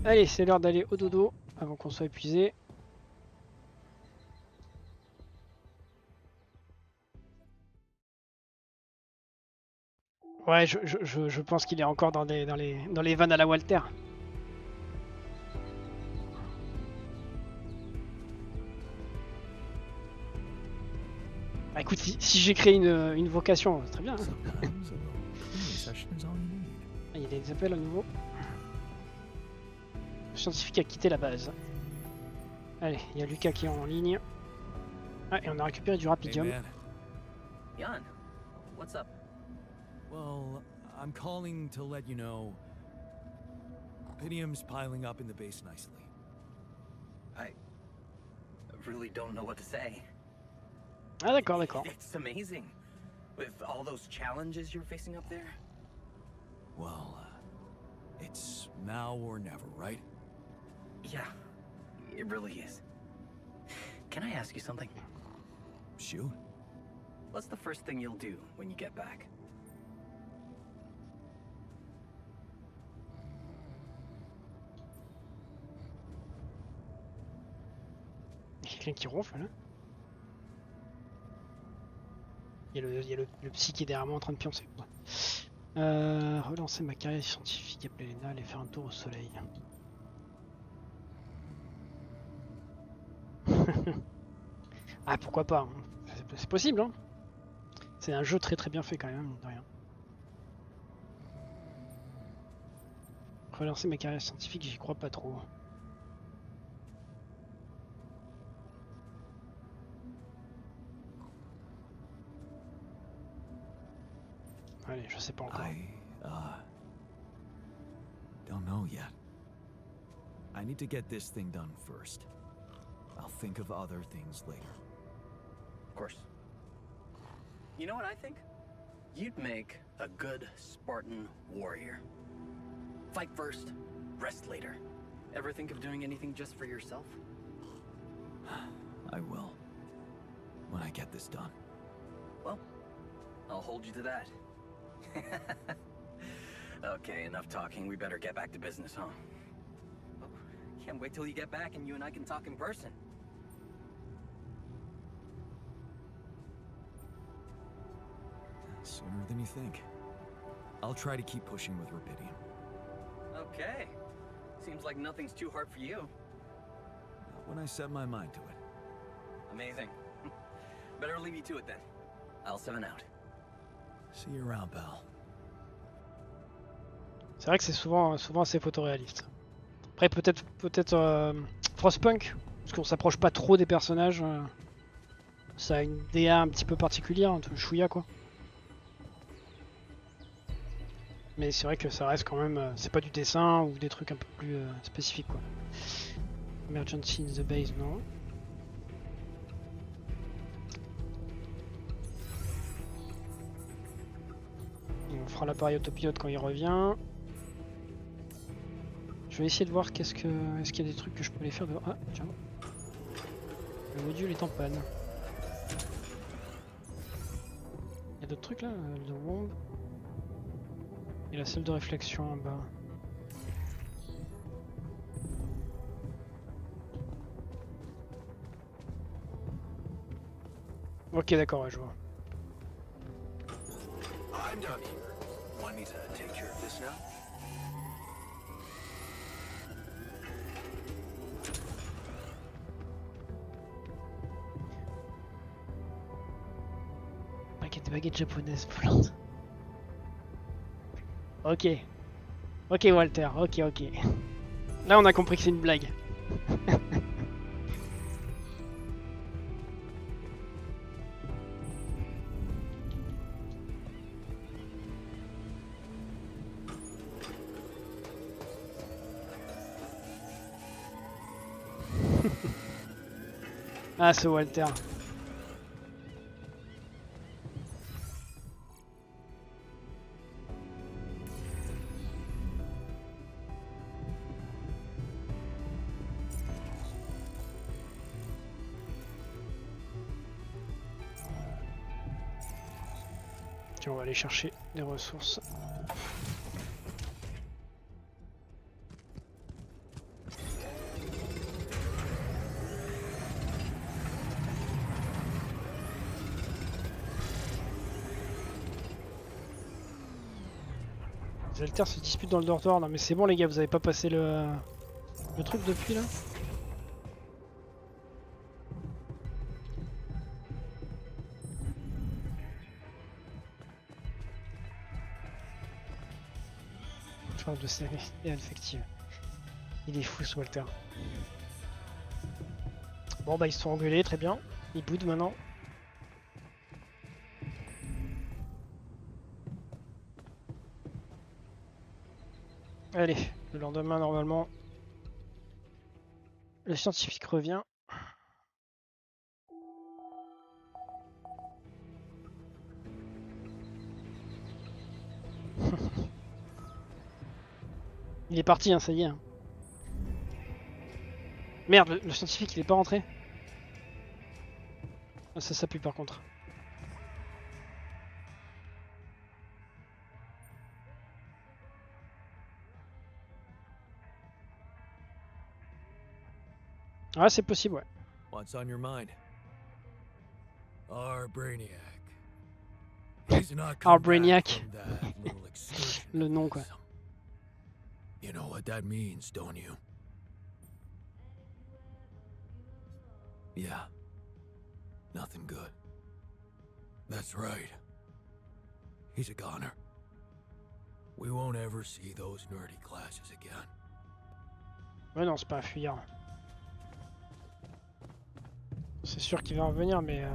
Allez, c'est l'heure d'aller au dodo avant qu'on soit épuisé. Ouais, je pense qu'il est encore dans les vannes à la Walter. Bah, écoute, si j'ai créé une vocation, c'est très bien. Hein. Il y a des appels à nouveau. Le scientifique a quitté la base. Allez, il y a Lucas qui est en ligne. Ah, et on a récupéré du rapidium. Hey, man. Jan, what's up? Well, I'm calling to let you know Pitium's piling up in the base nicely. I really don't know what to say. Ah d'accord, d'accord. It's amazing. With all those challenges you're facing up there. Well, it's now or never, right? Yeah, it really is. Can I ask you something? Shoot. What's the first thing you'll do when you get back? Il y a quelqu'un qui ronfle là. Il y a le psy qui est derrière moi en train de pioncer. Relancer ma carrière scientifique, appeler Lena, aller faire un tour au soleil. Ah pourquoi pas, hein. C'est possible hein. C'est un jeu très très bien fait quand même, mine de rien. Relancer ma carrière scientifique, j'y crois pas trop. Allez, je sais pas encore. Don't know yet. I need to get this thing done first. I'll think of other things later. Of course. You know what I think? You'd make a good Spartan warrior. Fight first, rest later. Ever think of doing anything just for yourself? I will. When I get this done. Well, I'll hold you to that. Okay, enough talking. We better get back to business, huh? Oh, can't wait till you get back and you and I can talk in person. Sooner than you think. I'll try to keep pushing with Rapidium. Okay. Seems like nothing's too hard for you. Not when I set my mind to it. Amazing. Better leave you to it then. I'll 7 out. See you around, pal. C'est vrai que c'est souvent assez photoréaliste. Après peut-être Frostpunk, parce qu'on s'approche pas trop des personnages. Ça a une DA un petit peu particulière, un peu chouïa quoi. Mais c'est vrai que ça reste quand même, c'est pas du dessin ou des trucs un peu plus spécifiques quoi. Emergency in the base, non. On fera l'appareil autopilote quand il revient. Je vais essayer de voir est-ce qu'il y a des trucs que je peux les faire de... Ah tiens. Le module est en panne. Il y a d'autres trucs là, le womb. Et la salle de réflexion en bas. Ok d'accord, ouais, je vois. I'm done here. Want me to take care of this now? Des baguettes japonaises volantes. Ok. Ok Walter, ok. Là on a compris que c'est une blague. Ah ce Walter. On va aller chercher des ressources. Les alters se disputent dans le dortoir. Non mais c'est bon les gars, vous avez pas passé le truc depuis là? Change de série effective. Il est fou ce Walter. Bon bah ils se sont engueulés, très bien. Ils boudent maintenant. Allez, le lendemain normalement, le scientifique revient. Il est parti, hein, ça y est. Hein. Merde, le scientifique il est pas rentré. Ah, ça pue par contre. Ah, c'est possible, ouais. What's on your mind? Our Brainiac. He's not Our come back Brainiac. from that little excursion. Le nom, quoi. You know what that means, don't you? Yeah. Nothing good. That's right. He's a goner. We won't ever see those nerdy classes again. Ouais, non, c'est pas un fuyard. C'est sûr qu'il va revenir, mais...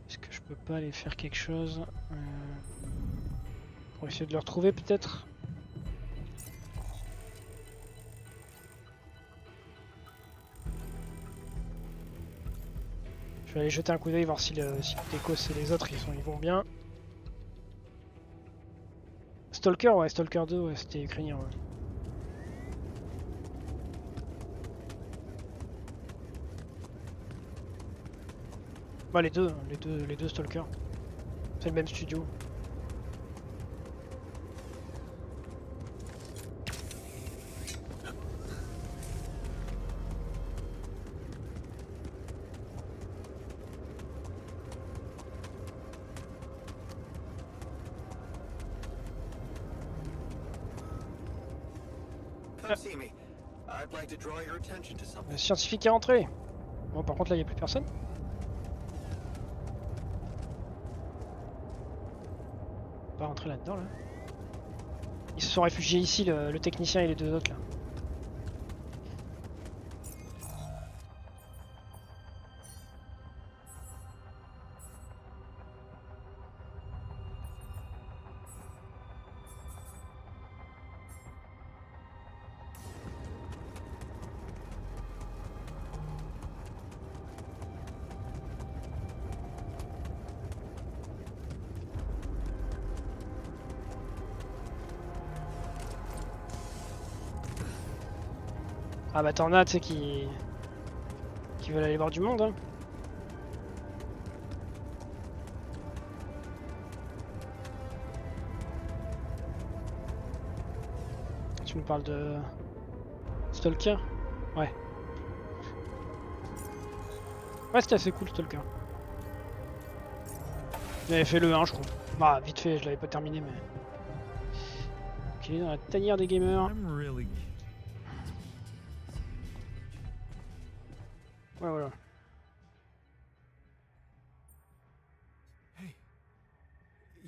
Est-ce que je peux pas aller faire quelque chose pour essayer de le retrouver, peut-être? Je vais aller jeter un coup d'œil, voir si Tekos et les autres ils vont bien. Stalker, ouais, Stalker 2, ouais, c'était ukrainien, ouais. Bah les deux Stalker. C'est le même studio. Le scientifique est rentré. Bon, par contre là il n'y a plus personne. Pas rentrer là-dedans là. Ils se sont réfugiés ici, le technicien et les deux autres là. Ah bah t'en as, tu sais, qui veulent aller voir du monde, hein. Tu nous parles de... Stalker? Ouais. Ouais, c'était assez cool, Stalker. J'avais fait le 1, je crois. Bah, vite fait, je l'avais pas terminé, mais... Ok, dans la tanière des gamers. Ouais, voilà. Hey,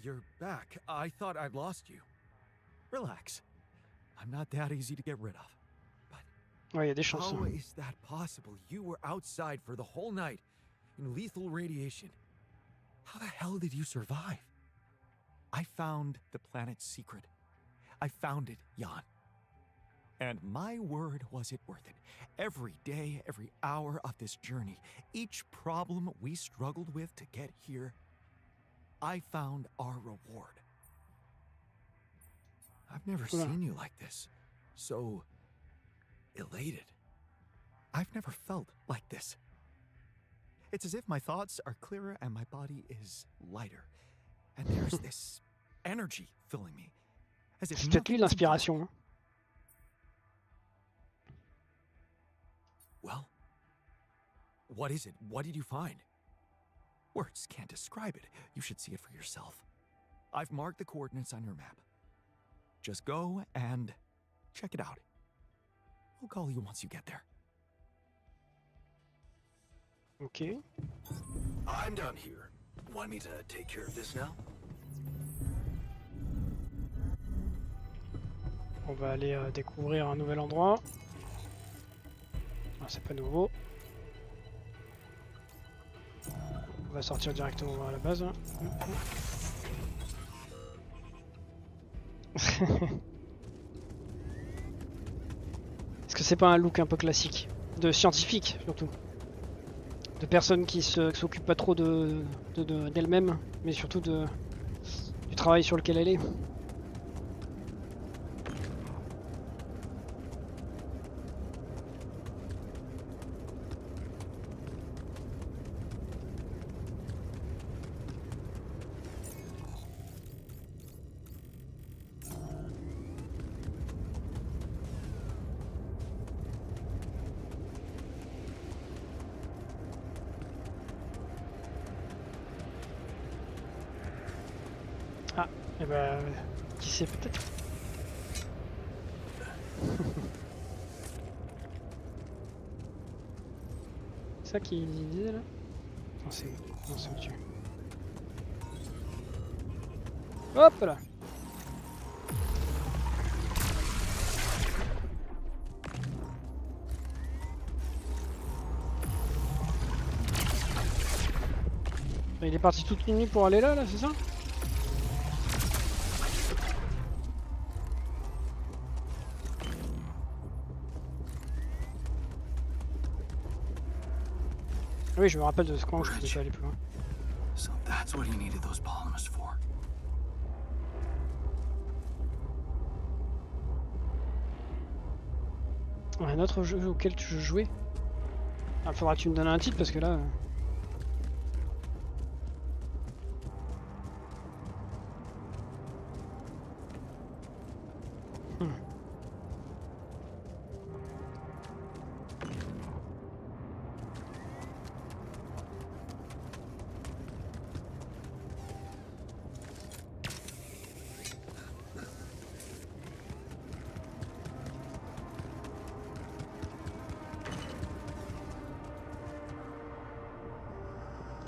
you're back. I thought I'd lost you. Relax. I'm not that easy to get rid of. But ouais, y a des chances. How is that possible? You were outside for the whole night in lethal radiation. How the hell did you survive? I found the planet's secret. I found it, Jan. And my word, was it worth it. Every day, every hour of this journey, each problem we struggled with to get here, I found our reward. I've never seen you like this. So elated. I've never felt like this. It's as if my thoughts are clearer and my body is lighter. And there's this energy filling me. As if C'est peut-être lui l'inspiration. Hein. Well, what is it? What did you find? Words can't describe it. You should see it for yourself. I've marked the coordinates on your map. Just go and check it out. I'll call you once you get there. Ok. I'm down here. Want me to take care of this now? On va aller découvrir un nouvel endroit. Ah, c'est pas nouveau. On va sortir directement à la base. Est-ce que c'est pas un look un peu classique? De scientifique surtout. De personnes qui s'occupent pas trop d'elles-mêmes, mais surtout du travail sur lequel elle est. Ah, et bah, qui sait peut-être. C'est ça qu'il disait là? Non, c'est au-dessus. Hop là! Il est parti toute nuit pour aller là, c'est ça? Oui, je me rappelle de ce coin où je pouvais pas aller plus loin. So that's what he needed those polymers for. Un autre jeu auquel tu veux jouer? Ah, faudra que tu me donnes un titre parce que là...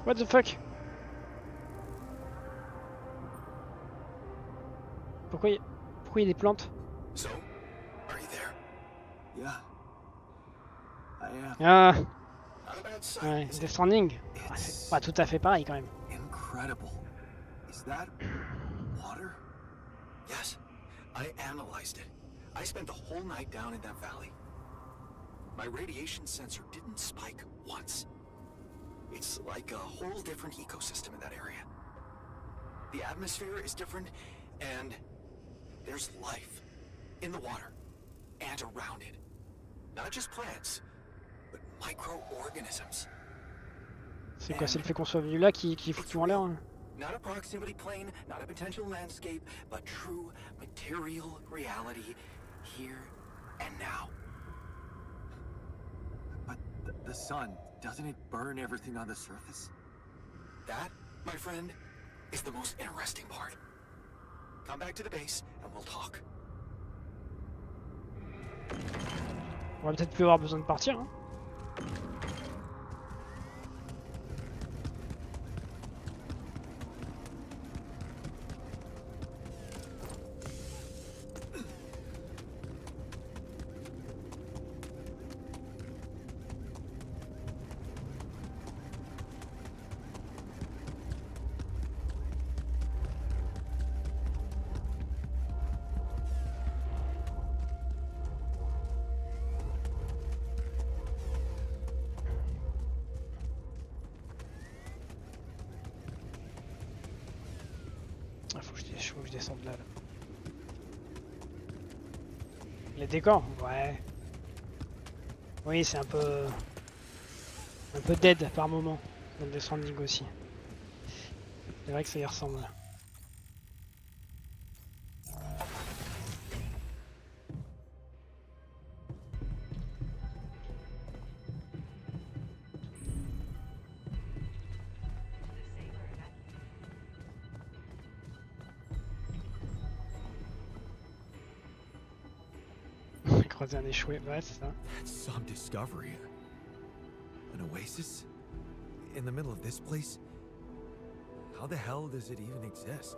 What the fuck? Pourquoi il y a des plantes? So, are you there? Yeah. I am. Ah! Not a bad sight, Ouais, is Death it? Stranding. Ah, c'est pas tout à fait pareil quand même. Incredible. Is that water? Yes. I analyzed it. I spent the whole night down in that valley. My radiation sensor didn't spike once. It's like a whole different ecosystem in that area. The atmosphere is different, and there's life in the water and around it. Not just plants, but microorganisms. C'est quoi? C'est le fait qu'on soit venu là qui fout tout en l'air? Hein? Not a proximity plane, not a potential landscape, but true material reality here and now. But the sun, doesn't it burn everything on the surface? That, my friend, is the most interesting part. Come back to the base and we'll talk. On va peut-être plus avoir besoin de partir. Hein? Ah, faut que je descende là. Les décors? Ouais. Oui, c'est un peu dead par moment dans le Death Stranding aussi. C'est vrai que ça y ressemble. croisé un échoué. Ouais, c'est ça. That's some discovery. An oasis? In the middle of this place? How the hell does it even exist?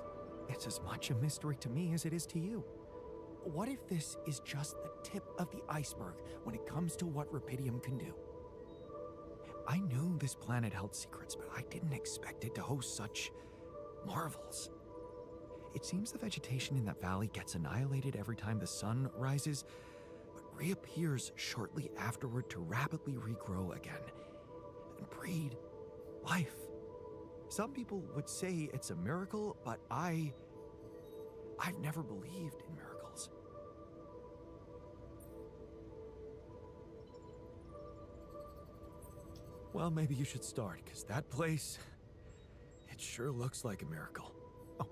It's as much a mystery to me as it is to you. What if this is just the tip of the iceberg when it comes to what Rapidium can do? I knew this planet held secrets, but I didn't expect it to host such marvels. It seems the vegetation in that valley gets annihilated every time the sun rises, but reappears shortly afterward to rapidly regrow again and breed life. Some people would say it's a miracle, but I've never believed in miracles. Well, maybe you should start, because that place, it sure looks like a miracle. Oh,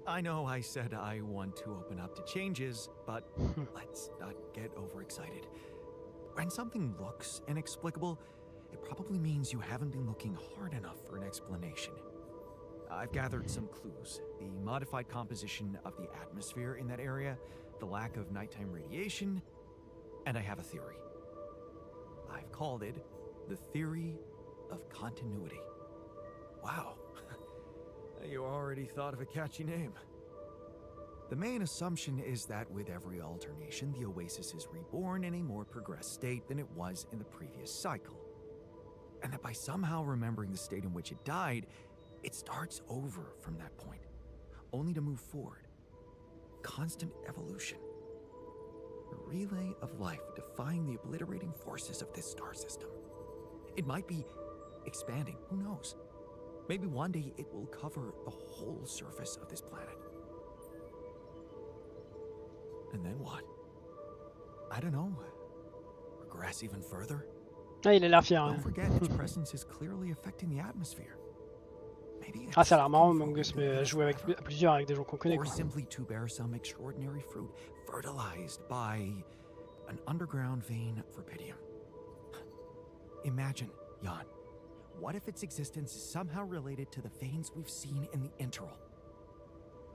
I know I said I want to open up to changes, but let's not get overexcited. When something looks inexplicable, it probably means you haven't been looking hard enough for an explanation. I've gathered some clues. The modified composition of the atmosphere in that area, the lack of nighttime radiation, and I have a theory. I've called it the theory of continuity. Wow. You already thought of a catchy name. The main assumption is that with every alternation, the oasis is reborn in a more progressed state than it was in the previous cycle. And that by somehow remembering the state in which it died, it starts over from that point, only to move forward. Constant evolution. A relay of life defying the obliterating forces of this star system. It might be expanding, who knows? Maybe one day it will cover the whole surface of this planet. And then what? I don't know. Progress even further? Ah, il a l'air fier. Don't Hein. forget its presence is clearly affecting the atmosphere. Maybe Ah, ça a l'air marrant, looking Among for Us, a mais hidden jouer avec forever. plusieurs, avec des gens qu'on connaît. Or Quoi. simply to bear some extraordinary fruit, fertilized by an underground vein of Rapidium. Imagine, Jan, what if its existence is somehow related to the veins we've seen in the interval?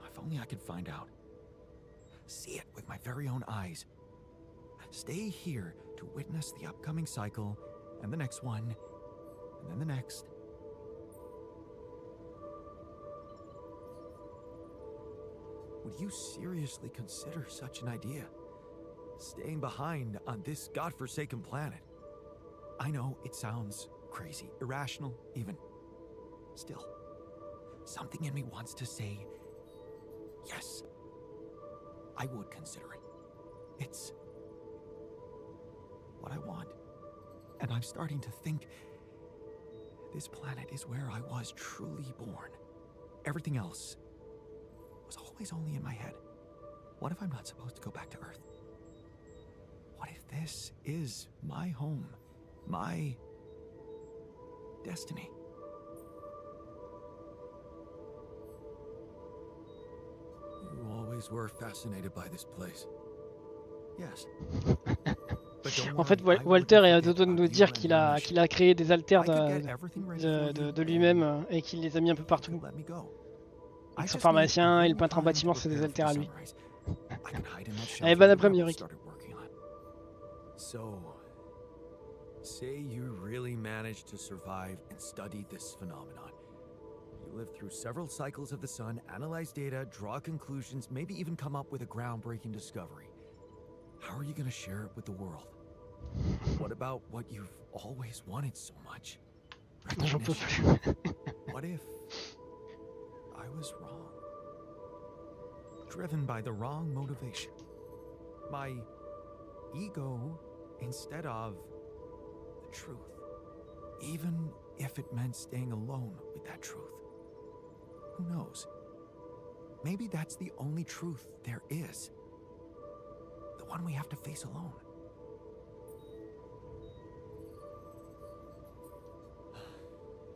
If only I could find out. See it with my very own eyes. Stay here to witness the upcoming cycle, and the next one, and then the next. Would you seriously consider such an idea? Staying behind on this godforsaken planet? I know it sounds crazy, irrational even. Still, something in me wants to say, yes, I would consider it. It's what I want. And I'm starting to think this planet is where I was truly born. Everything else was always only in my head. What if I'm not supposed to go back to Earth? What if this is my home, my destiny? You always were fascinated by this place. Yes. En fait, Walter est à deux doigts de nous dire qu'il a créé des alters de lui-même et qu'il les a mis un peu partout. Et que son pharmacien et le peintre en bâtiment, c'est des alters à lui. Allez, bon après-midi, Rick. So, say you really managed to survive and study this phenomenon. You lived through several cycles of the sun, analyze data, draw conclusions, maybe even come up with a groundbreaking discovery. How are you going to share it with the world? What about what you've always wanted so much? Recognition. What if I was wrong? Driven by the wrong motivation. My ego instead of the truth. Even if it meant staying alone with that truth. Who knows? Maybe that's the only truth there is. The one we have to face alone.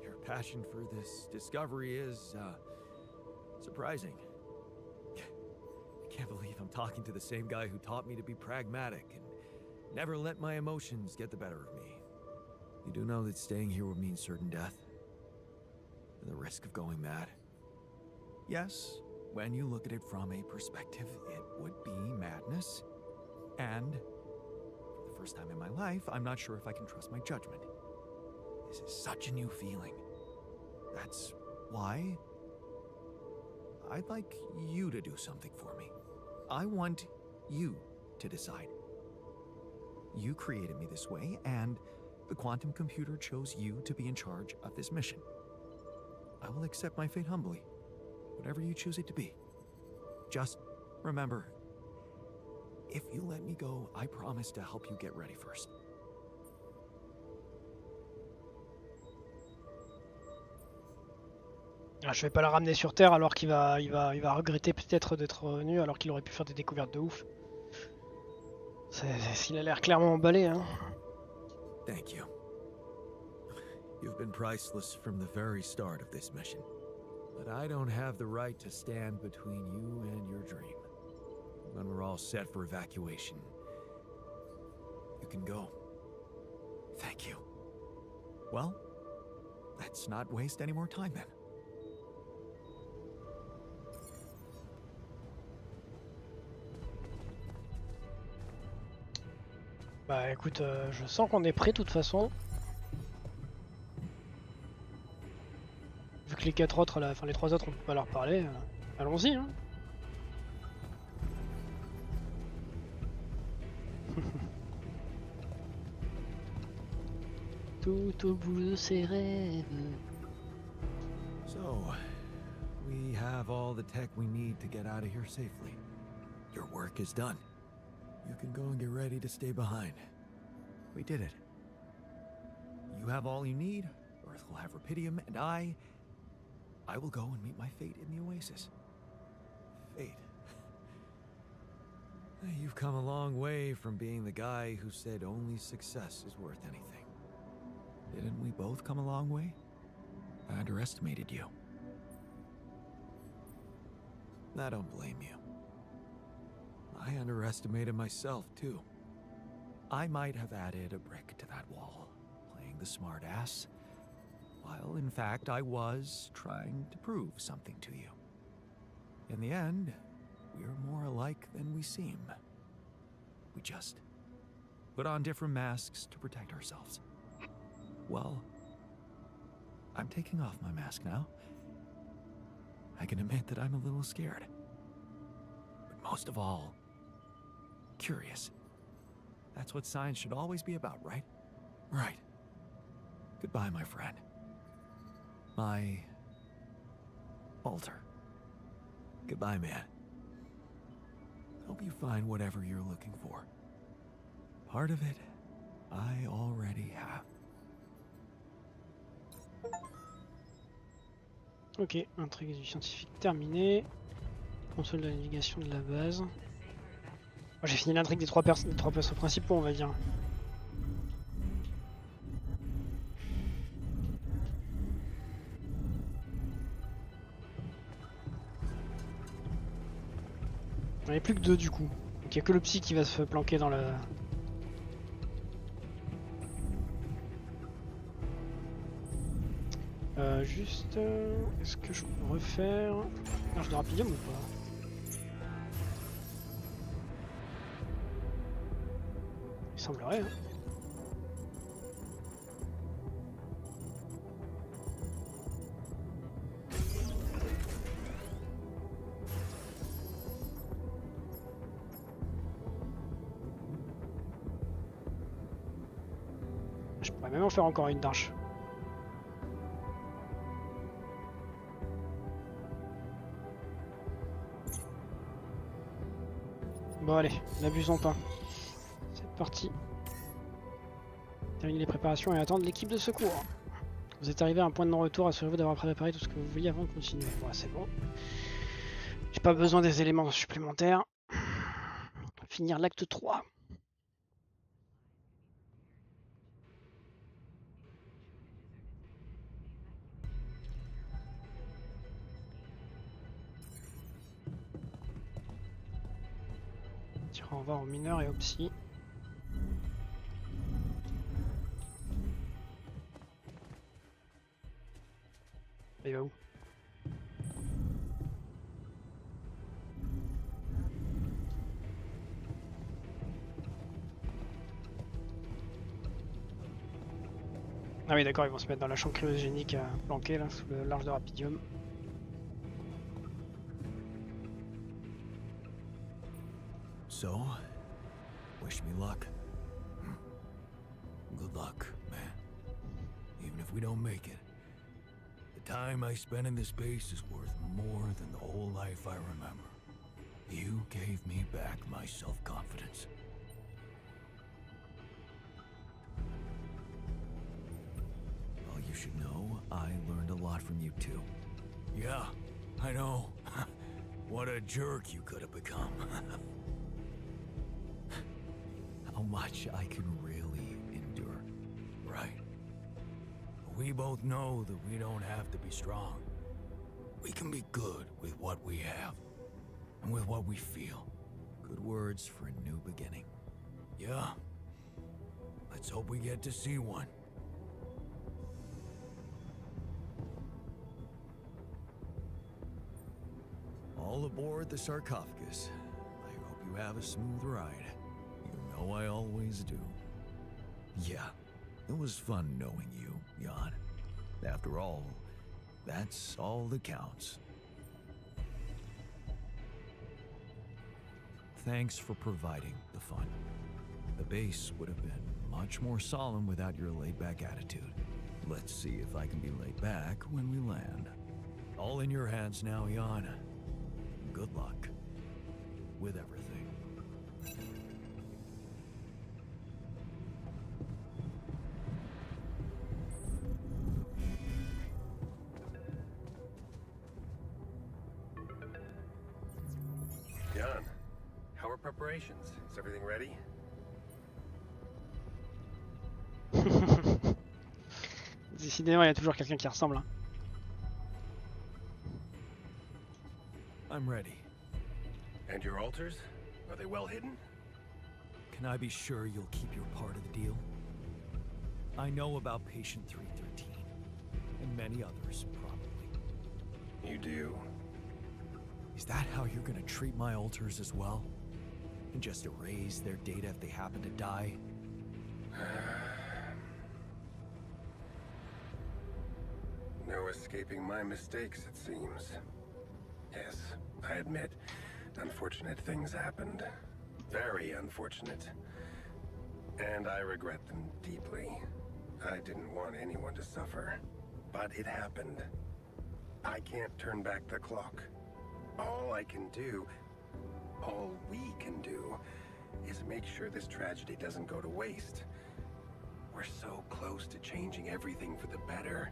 Your passion for this discovery is, surprising. I can't believe I'm talking to the same guy who taught me to be pragmatic and never let my emotions get the better of me. You do know that staying here would mean certain death? And the risk of going mad? Yes, when you look at it from a perspective, it would be madness. And first time in my life, I'm not sure if I can trust my judgment. This is such a new feeling. That's why I'd like you to do something for me. I want you to decide. You created me this way, and the quantum computer chose you to be in charge of this mission. I will accept my fate humbly, whatever you choose it to be. Just remember, if you let me go, I promise to help you get ready first. Ah, je vais pas la ramener sur Terre alors qu'il va regretter peut-être d'être revenu alors qu'il aurait pu faire des découvertes de ouf. Il a l'air clairement emballé, hein. Thank you. You've been priceless from the very start of this mission. But I don't have the right to stand between you and your dream. When we're all set for evacuation, you can go. Thank you. Well, let's not waste any more time then. Bah écoute, je sens qu'on est prêt de toute façon. Vu que les 4 autres, enfin les 3 autres, on peut pas leur parler, allons-y, hein. Tout au bout de ses rêves. So, we have all the tech we need to get out of here safely. Your work is done. You can go and get ready to stay behind. We did it. You have all you need, Earth will have Rapidium, and I will go and meet my fate in the Oasis. Fate. You've come a long way from being the guy who said only success is worth anything. Didn't we both come a long way? I underestimated you. I don't blame you. I underestimated myself, too. I might have added a brick to that wall, playing the smart ass, while in fact I was trying to prove something to you. In the end, we're more alike than we seem. We just put on different masks to protect ourselves. Well, I'm taking off my mask now. I can admit that I'm a little scared. But most of all, curious. That's what science should always be about, right? Right. Goodbye, my friend. My alter. Goodbye, man. Hope you find whatever you're looking for. Part of it, I already have. Ok, intrigue du scientifique terminée. Console de navigation de la base. Moi, j'ai fini l'intrigue des trois persos principaux, on va dire. Il n'y en a plus que 2 du coup. Donc il n'y a que le psy qui va se planquer dans la... juste... est-ce que je peux refaire... Non, je dois rapidium ou pas? Il semblerait, hein. Je pourrais même en faire encore une d'arche. Bon allez, n'abusons pas. C'est parti. Terminer les préparations et attendre l'équipe de secours. Vous êtes arrivé à un point de non-retour, assurez-vous d'avoir préparé tout ce que vous vouliez avant de continuer. Bon, c'est bon. J'ai pas besoin des éléments supplémentaires. Finir l'acte 3. Au revoir aux mineurs et aux psy. Il va où? Ah oui d'accord, ils vont se mettre dans la chambre cryogénique planquée là, sous le large de Rapidium. So, wish me luck. Good luck, man. Even if we don't make it, the time I spent in this base is worth more than the whole life I remember. You gave me back my self-confidence. Well, you should know, I learned a lot from you too. Yeah, I know. What a jerk you could have become. How much I can really endure, right? We both know that we don't have to be strong. We can be good with what we have, and with what we feel. Good words for a new beginning. Yeah. Let's hope we get to see one. All aboard the sarcophagus. I hope you have a smooth ride. You know I always do. Yeah, it was fun knowing you, Jan. After all, that's all that counts. Thanks for providing the fun. The base would have been much more solemn without your laid-back attitude. Let's see if I can be laid back when we land. All in your hands now, Jan. Good luck with everything. Jan, how are preparations? Is everything ready? Décidément, il y a toujours quelqu'un qui ressemble. Hein. I'm ready. And your altars? Are they well hidden? Can I be sure you'll keep your part of the deal? I know about Patient 313, and many others, probably. You do. Is that how you're gonna treat my alters as well? And just erase their data if they happen to die? No escaping my mistakes, it seems. Yes, I admit, unfortunate things happened. Very unfortunate. And I regret them deeply. I didn't want anyone to suffer. But it happened. I can't turn back the clock. All I can do, all we can do, is make sure this tragedy doesn't go to waste. We're so close to changing everything for the better.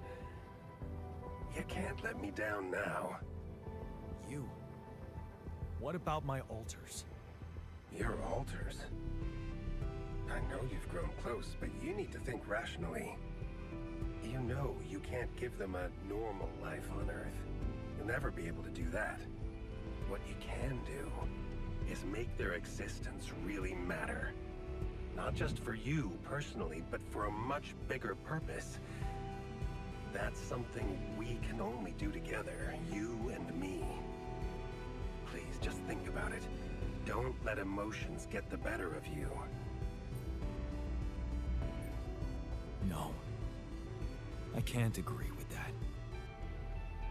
You can't let me down now. You? What about my alters? Your alters? I know you've grown close, but you need to think rationally. You know you can't give them a normal life on Earth. You'll never be able to do that. What you can do is make their existence really matter. Not just for you personally, but for a much bigger purpose. That's something we can only do together, you and me. Please, just think about it. Don't let emotions get the better of you. No. I can't agree with that.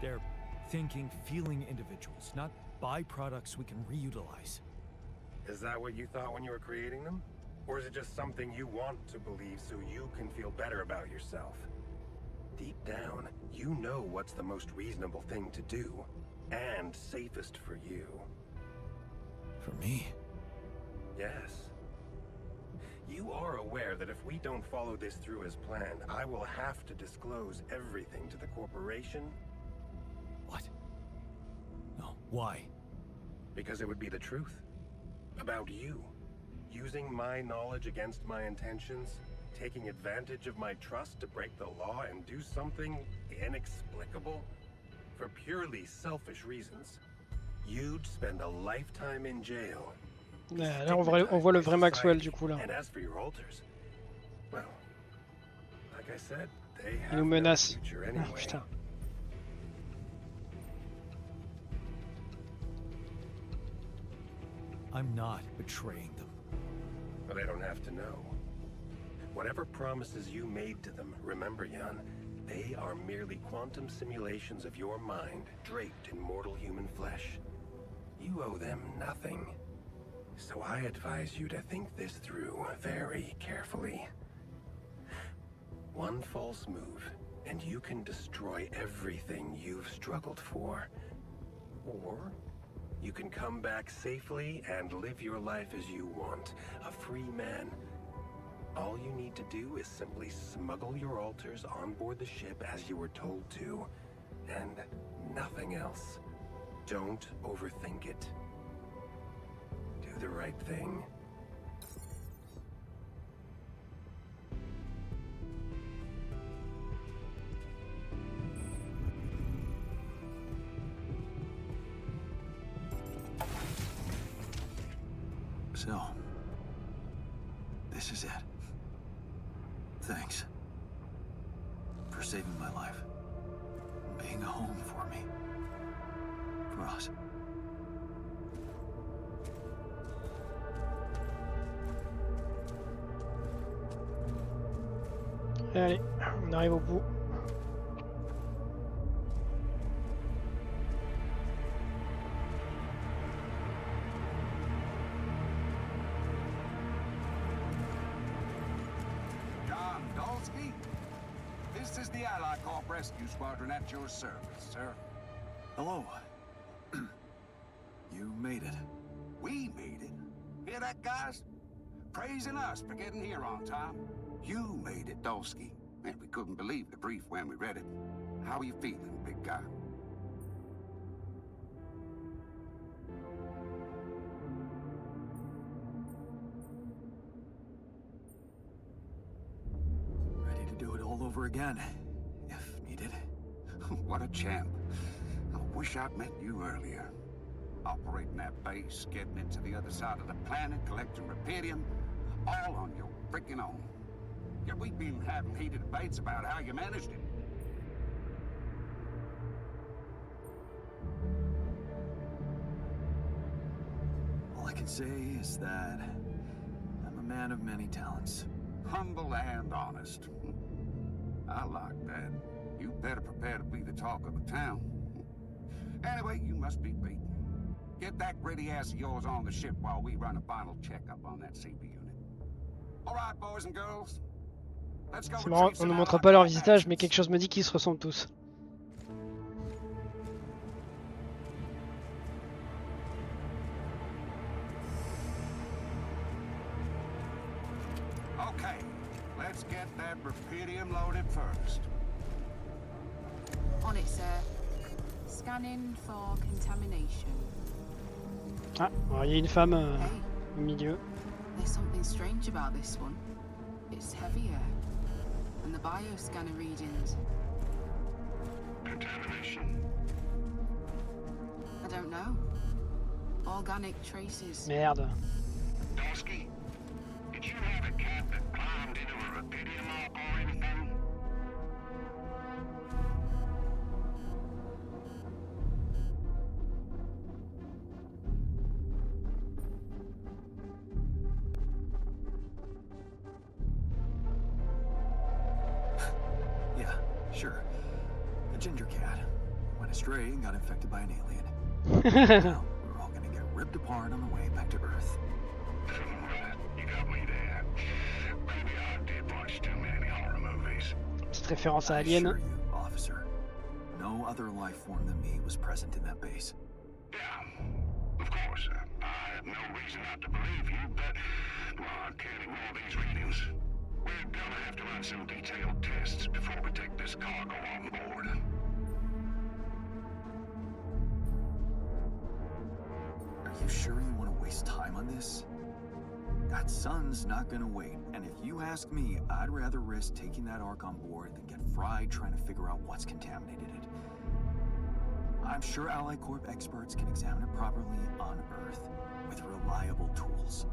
They're thinking, feeling individuals, not byproducts we can reutilize. Is that what you thought when you were creating them? Or is it just something you want to believe so you can feel better about yourself? Deep down, you know what's the most reasonable thing to do, and safest for you. For me? Yes. You are aware that if we don't follow this through as planned, I will have to disclose everything to the corporation? What? No, why? Because it would be the truth. About you. Using my knowledge against my intentions, taking advantage of my trust to break the law and do something inexplicable for purely selfish reasons. You'd spend a lifetime in jail. Là, on voit le vrai Maxwell du coup là. And as for your alters, well, like I said, they Il nous have no menace. future Ah, anyway. putain. I'm not betraying them. But they don't have to know. Whatever promises you made to them, remember, Jan, they are merely quantum simulations of your mind draped in mortal human flesh. You owe them nothing. So I advise you to think this through very carefully. One false move, and you can destroy everything you've struggled for. Or you can come back safely and live your life as you want, a free man. All you need to do is simply smuggle your alters on board the ship as you were told to, and nothing else. Don't overthink it. Do the right thing. So, this is it. Thanks for saving my life, being a home for me, for us. Allez, on arrive au bout. This is the Ally Corp Rescue Squadron at your service, sir. Hello. You made it. We made it. Hear that, guys? Praising us for getting here on time. You made it, Dolsky. And we couldn't believe the brief when we read it. How are you feeling, big guy? Ready to do it all over again, if needed. What a champ. I wish I'd met you earlier. Operating that base, getting it to the other side of the planet, collecting Repedium, all on your freaking own. Yet we've been having heated debates about how you managed it. All I can say is that I'm a man of many talents. Humble and honest. I like that. You better prepare to be the talk of the town. Anyway, you must be beaten. Get that gritty ass of yours on the ship while we run a final checkup on that CB unit. All right, boys and girls. Let's go. C'est marrant, on ne montre pas leur visage, mais quelque chose me dit qu'ils se ressemblent tous. Okay, let's get that Repedium loaded first. On it, sir. Scanning for contamination. Ah, alors il y a une femme au milieu. There's something strange about this one. It's heavier. And the bioscanner readings. Contamination? I don't know. Organic traces. Merde. Dolsky, did you have a cat that climbed into a Repedium lock or anything? Yeah, sure. A ginger cat. Went astray and got infected by an alien. Now, we're all gonna get ripped apart on the way back to Earth. You got me there. Maybe I did watch too many horror movies. Petite référence à I Alien. assure you, officer, no other life form than me was present in that base. Of course, I have no reason not to believe you, but I can't ignore these readings. We're gonna have to run some detailed tests before we take this cargo on board. Are you sure you want to waste time on this? That sun's not gonna wait, and if you ask me, I'd rather risk taking that Ark on board than get fried trying to figure out what's contaminated it. I'm sure Ally Corp experts can examine it properly on Earth with reliable tools.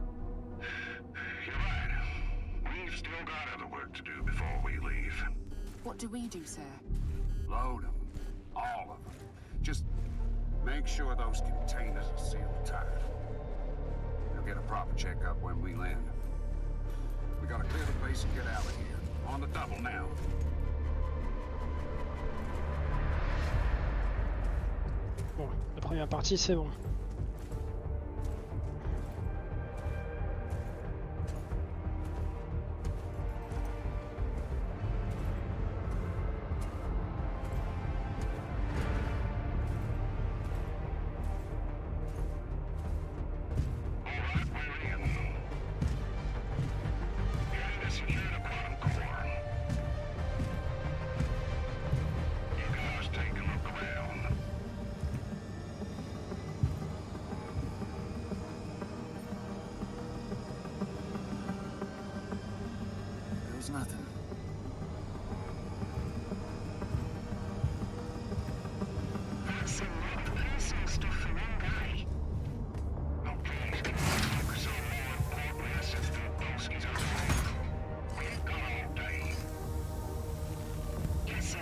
You're right. We've still got other work to do before we leave. What do we do, sir? Load them. All of them. Just make sure those containers are sealed tight. You'll get a proper checkup when we land. We We gotta clear the base and get out of here. On the double now. Bon, la première partie c'est bon. There's nothing. That's a lot of personal stuff for one guy. Okay, focus on more important assets than Bolski's own life. We ain't got all day. Yes, sir.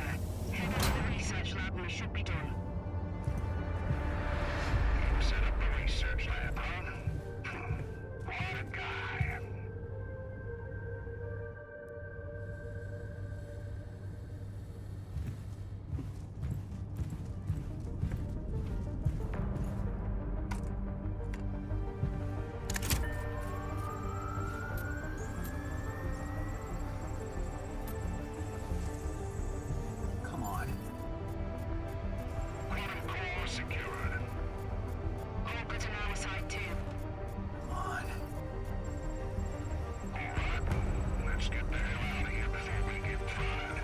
Head into the research lab and we should be done. You set up the research lab, huh? What a guy. Come on. Quantum core secured. All good on our side too. Come on. Alright, let's get the hell out of here before we get fried.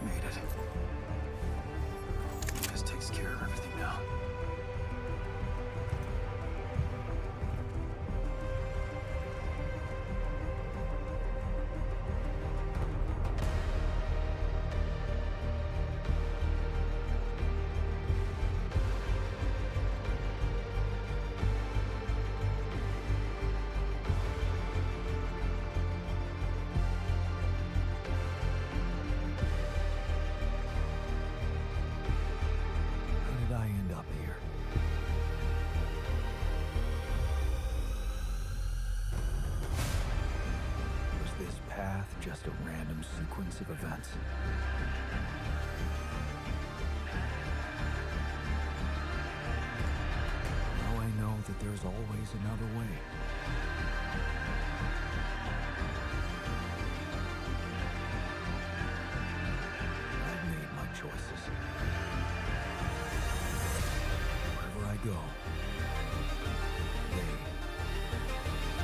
Made it. This takes care of everything now. How did I end up here? Was this path just a random sequence of events? Now I know that there's always another way. I've made my choices. Wherever I go, they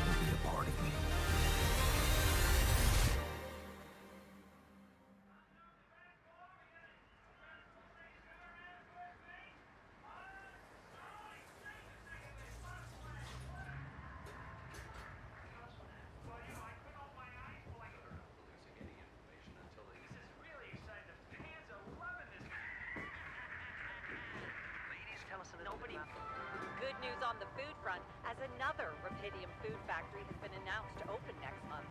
will be a part of me. Nobody. Good news on the food front, as another Rapidium food factory has been announced to open next month.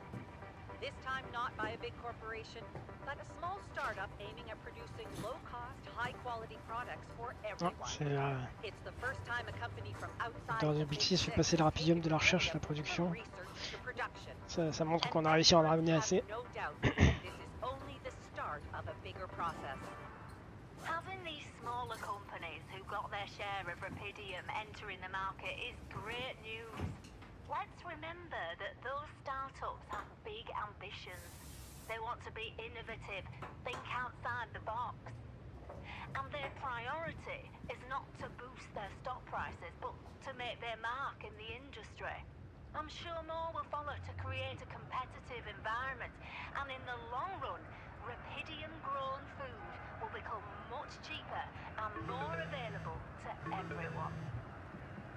This time not by a big corporation, but a small startup aiming at producing low-cost, high-quality products for everyone. C'est It's the first time a company from outside dans the le Big BT fait Six passer le rapidium de la recherche à la production. Ça montre qu'on a réussi à en ramener assez. No doubt this is only the start of a bigger process. Having these smaller companies who got their share of Rapidium entering the market is great news. Let's remember that those startups have big ambitions. They want to be innovative, think outside the box. And their priority is not to boost their stock prices, but to make their mark in the industry. I'm sure more will follow to create a competitive environment, and in the long run, Rapidium-grown food will become much cheaper and more available to everyone.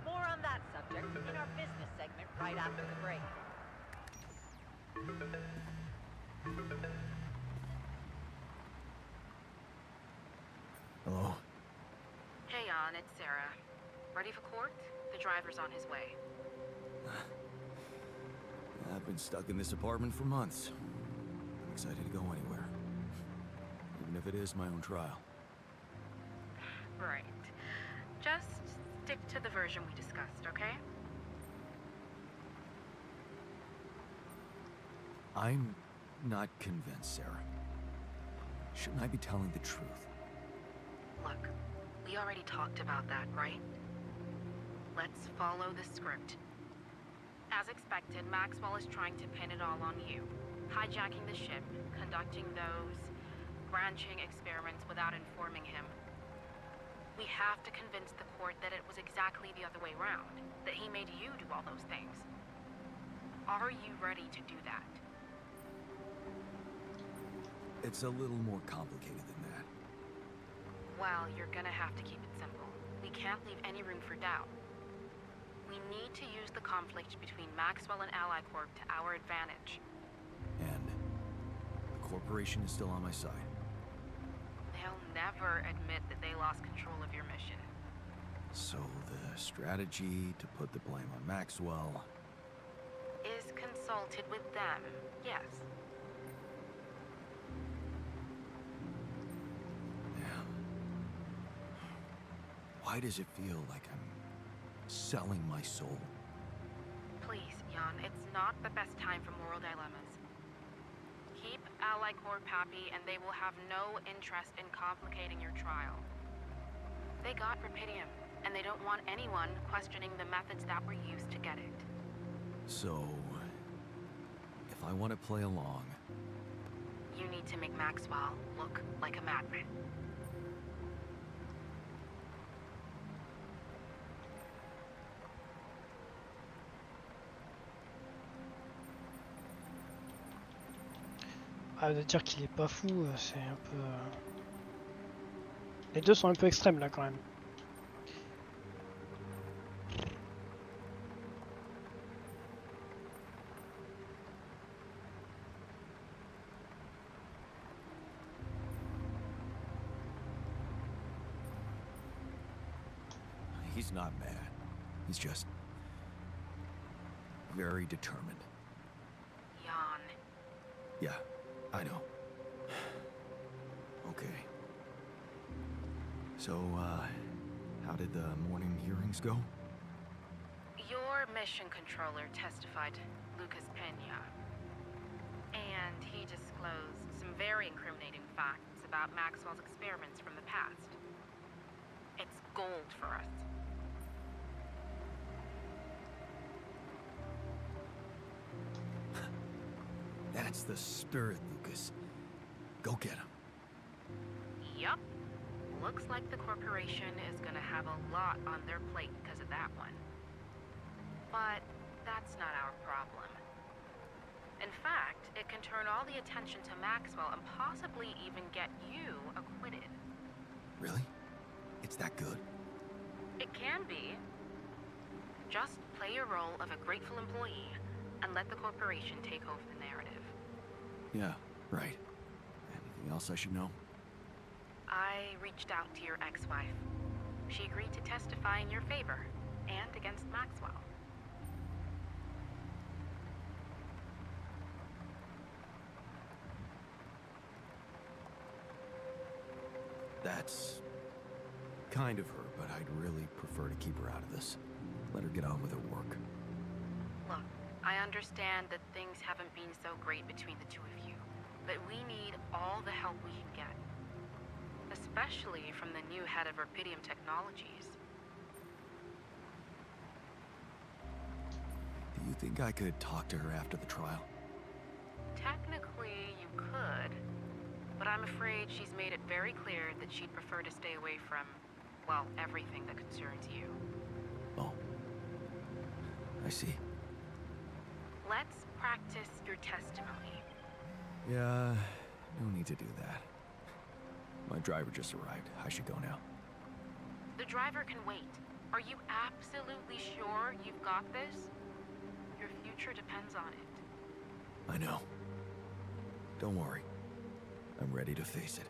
More on that subject in our business segment right after the break. Hello? Hey, Jan, it's Sarah. Ready for court? The driver's on his way. I've been stuck in this apartment for months. I'm excited to go anywhere. Even if it is my own trial. Right. Just stick to the version we discussed, okay? I'm not convinced, Sarah. Shouldn't I be telling the truth? Look, we already talked about that, right? Let's follow the script. As expected, Maxwell is trying to pin it all on you. Hijacking the ship, conducting those branching experiments without informing him. We have to convince the court that it was exactly the other way around, that he made you do all those things. Are you ready to do that? It's a little more complicated than that. Well, you're gonna have to keep it simple. We can't leave any room for doubt. We need to use the conflict between Maxwell and Ally Corp to our advantage. And the corporation is still on my side. They'll never admit that they lost control of your mission. So the strategy to put the blame on Maxwell Is consulted with them, yes. Yeah. Why does it feel like I'm selling my soul? Please, Jan, it's not the best time for moral dilemmas. Keep Ally Corp happy and they will have no interest in complicating your trial. They got Rapidium, and they don't want anyone questioning the methods that were used to get it. So, if I want to play along, You need to make Maxwell look like a madman. Ah, de dire qu'il est pas fou, c'est un peu... Les deux sont un peu extrêmes là quand même. he's not mad. He's just very determined. Jan. Yeah, I know. Okay. So, how did the morning hearings go? Your mission controller testified, Lucas Pena. And he disclosed some very incriminating facts about Maxwell's experiments from the past. It's gold for us. That's the spirit, Lucas. Go get him. Yup. Looks like the corporation is gonna have a lot on their plate because of that one. But that's not our problem. In fact, it can turn all the attention to Maxwell and possibly even get you acquitted. Really? It's that good? It can be. Just play your role of a grateful employee and let the corporation take over the narrative. Yeah, right. Anything else I should know? I reached out to your ex-wife. She agreed to testify in your favor and against Maxwell. That's kind of her, but I'd really prefer to keep her out of this. Let her get on with her work. Look, I understand that things haven't been so great between the two of you, but we need all the help we can get. Especially from the new head of Rapidium Technologies. Do you think I could talk to her after the trial? Technically, you could, but I'm afraid she's made it very clear that she'd prefer to stay away from, well, everything that concerns you. Oh. I see. Let's practice your testimony. Yeah, no need to do that. My driver just arrived. I should go now. The driver can wait. Are you absolutely sure you've got this? Your future depends on it. I know. Don't worry. I'm ready to face it.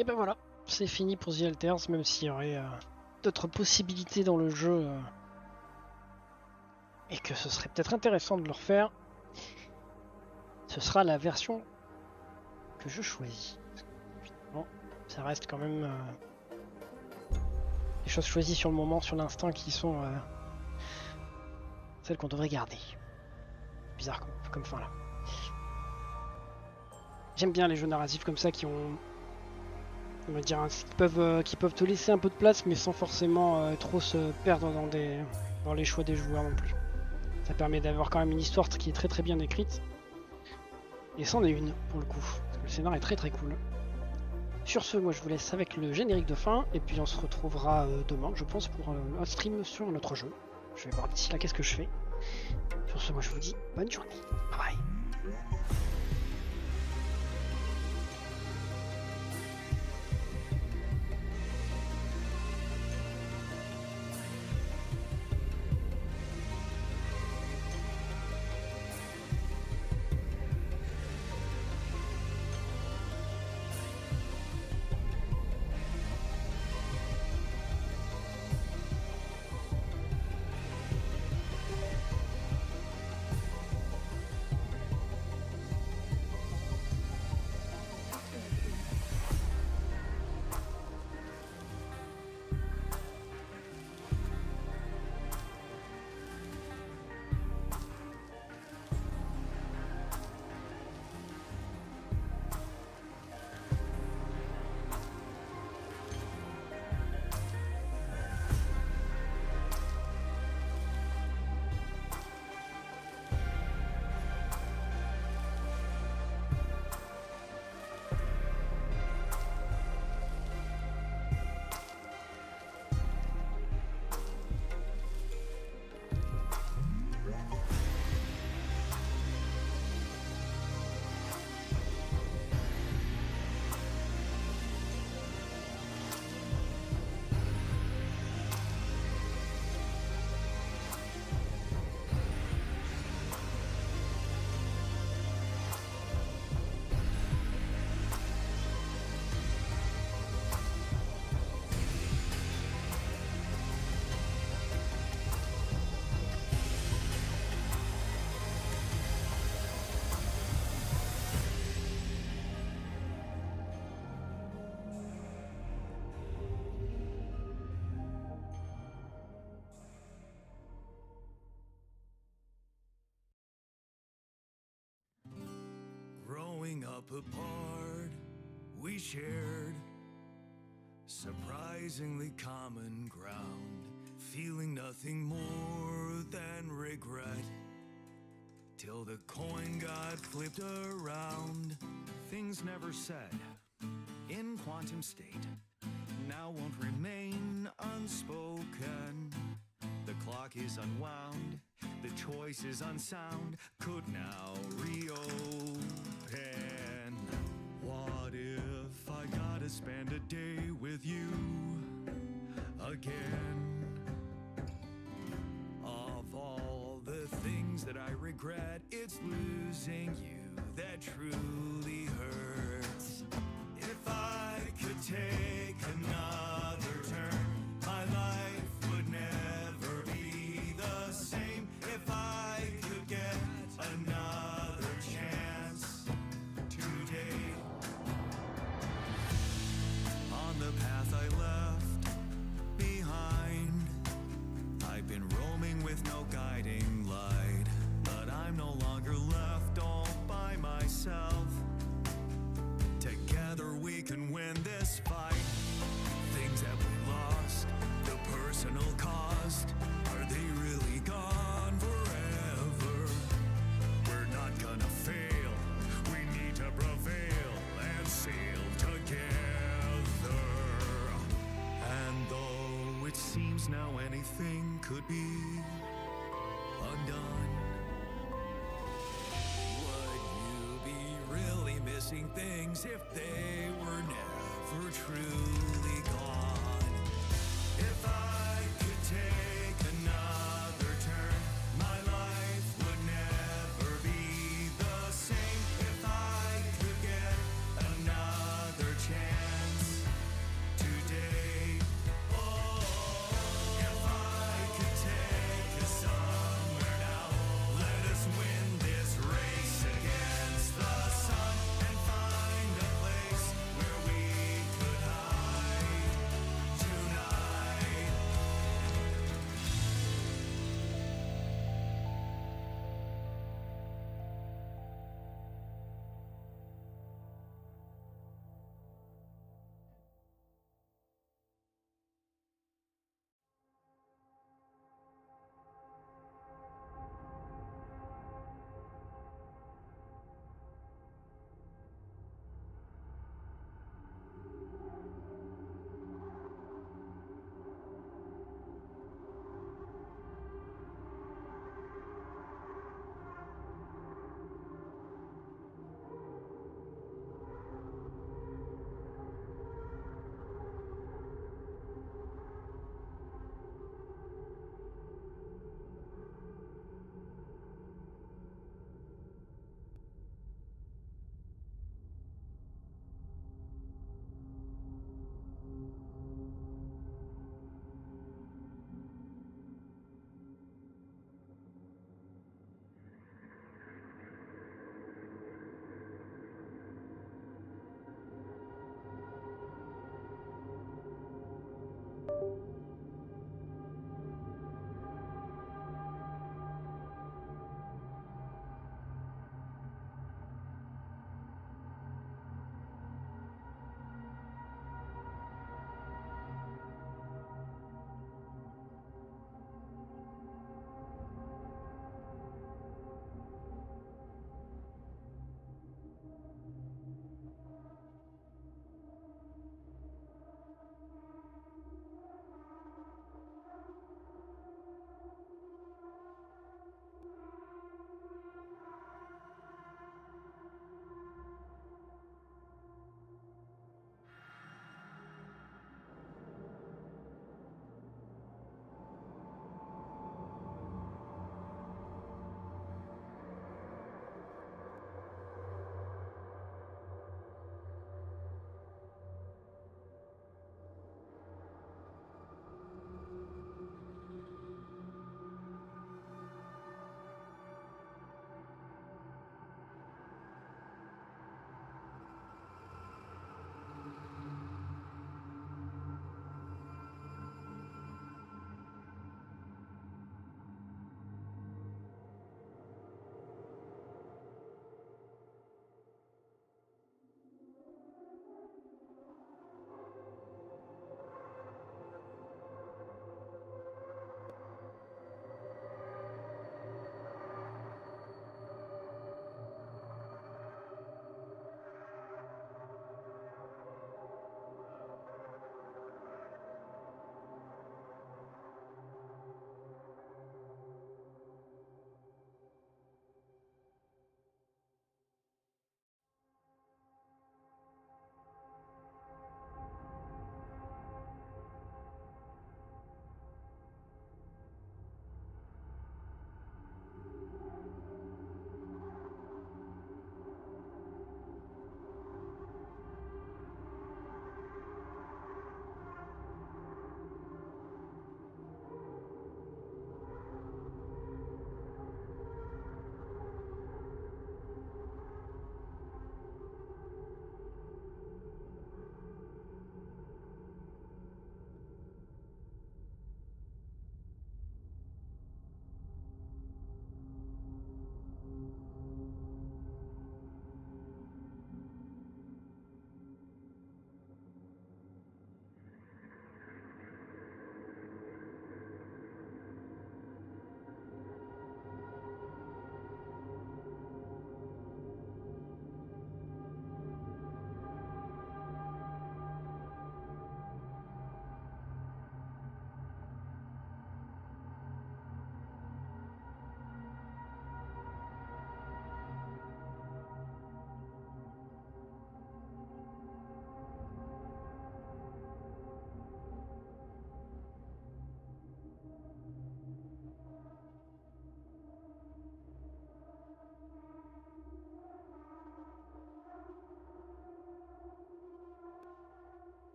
Et ben voilà, c'est fini pour The Alters, même s'il y aurait d'autres possibilités dans le jeu et que ce serait peut-être intéressant de le refaire. Ce sera la version que je choisis. Bon, ça reste quand même des choses choisies sur le moment, sur l'instant, qui sont celles qu'on devrait garder. Bizarre comme fin là. J'aime bien les jeux narratifs comme ça qui ont, on va dire, qui peuvent te laisser un peu de place, mais sans forcément trop se perdre dans les choix des joueurs non plus. Ça permet d'avoir quand même une histoire qui est très très bien écrite. Et c'en est une pour le coup. Parce que le scénar est très très cool. Sur ce, moi je vous laisse avec le générique de fin. Et puis on se retrouvera demain, je pense, pour un stream sur notre jeu. Je vais voir d'ici là qu'est-ce que je fais. Sur ce, moi je vous dis bonne journée. Bye bye. Growing up apart, we shared surprisingly common ground, feeling nothing more than regret, till the coin got flipped around. Things never said in quantum state now won't remain unspoken. The clock is unwound, the choice is unsound, could now reopen. What if I gotta spend a day with you again? Of all the things that I regret, it's losing you that truly hurts. If I could take another turn, my life would never be the same. If I could get another chance today, on the path I left behind, I've been roaming with no guiding light, but I'm no longer left all by myself. Together we can win this fight. Things that we lost, the personal cost, are they really gone forever? We're not gonna fail, we need to prevail and sail together. And though it seems now anything could be undone, would you be really missing things if they were never truly gone? If I could take another turn, my life would never be the same. If I could get another chance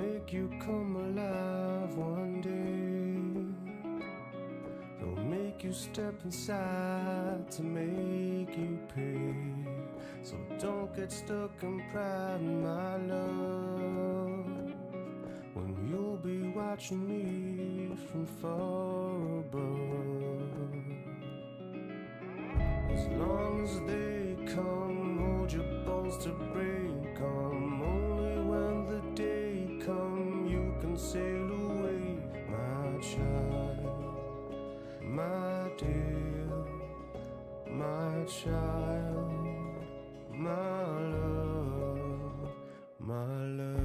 make you come alive one day. They'll make you step inside to make you pay. So don't get stuck in pride, my love, when you'll be watching me from far above. As long as they come, hold your bones to break 'em. Only when the day come you can sail away, my child, my dear, my child, my love, my love.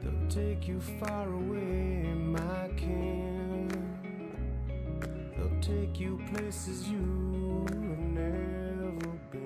They'll take you far away, my king. They'll take you places you have never been.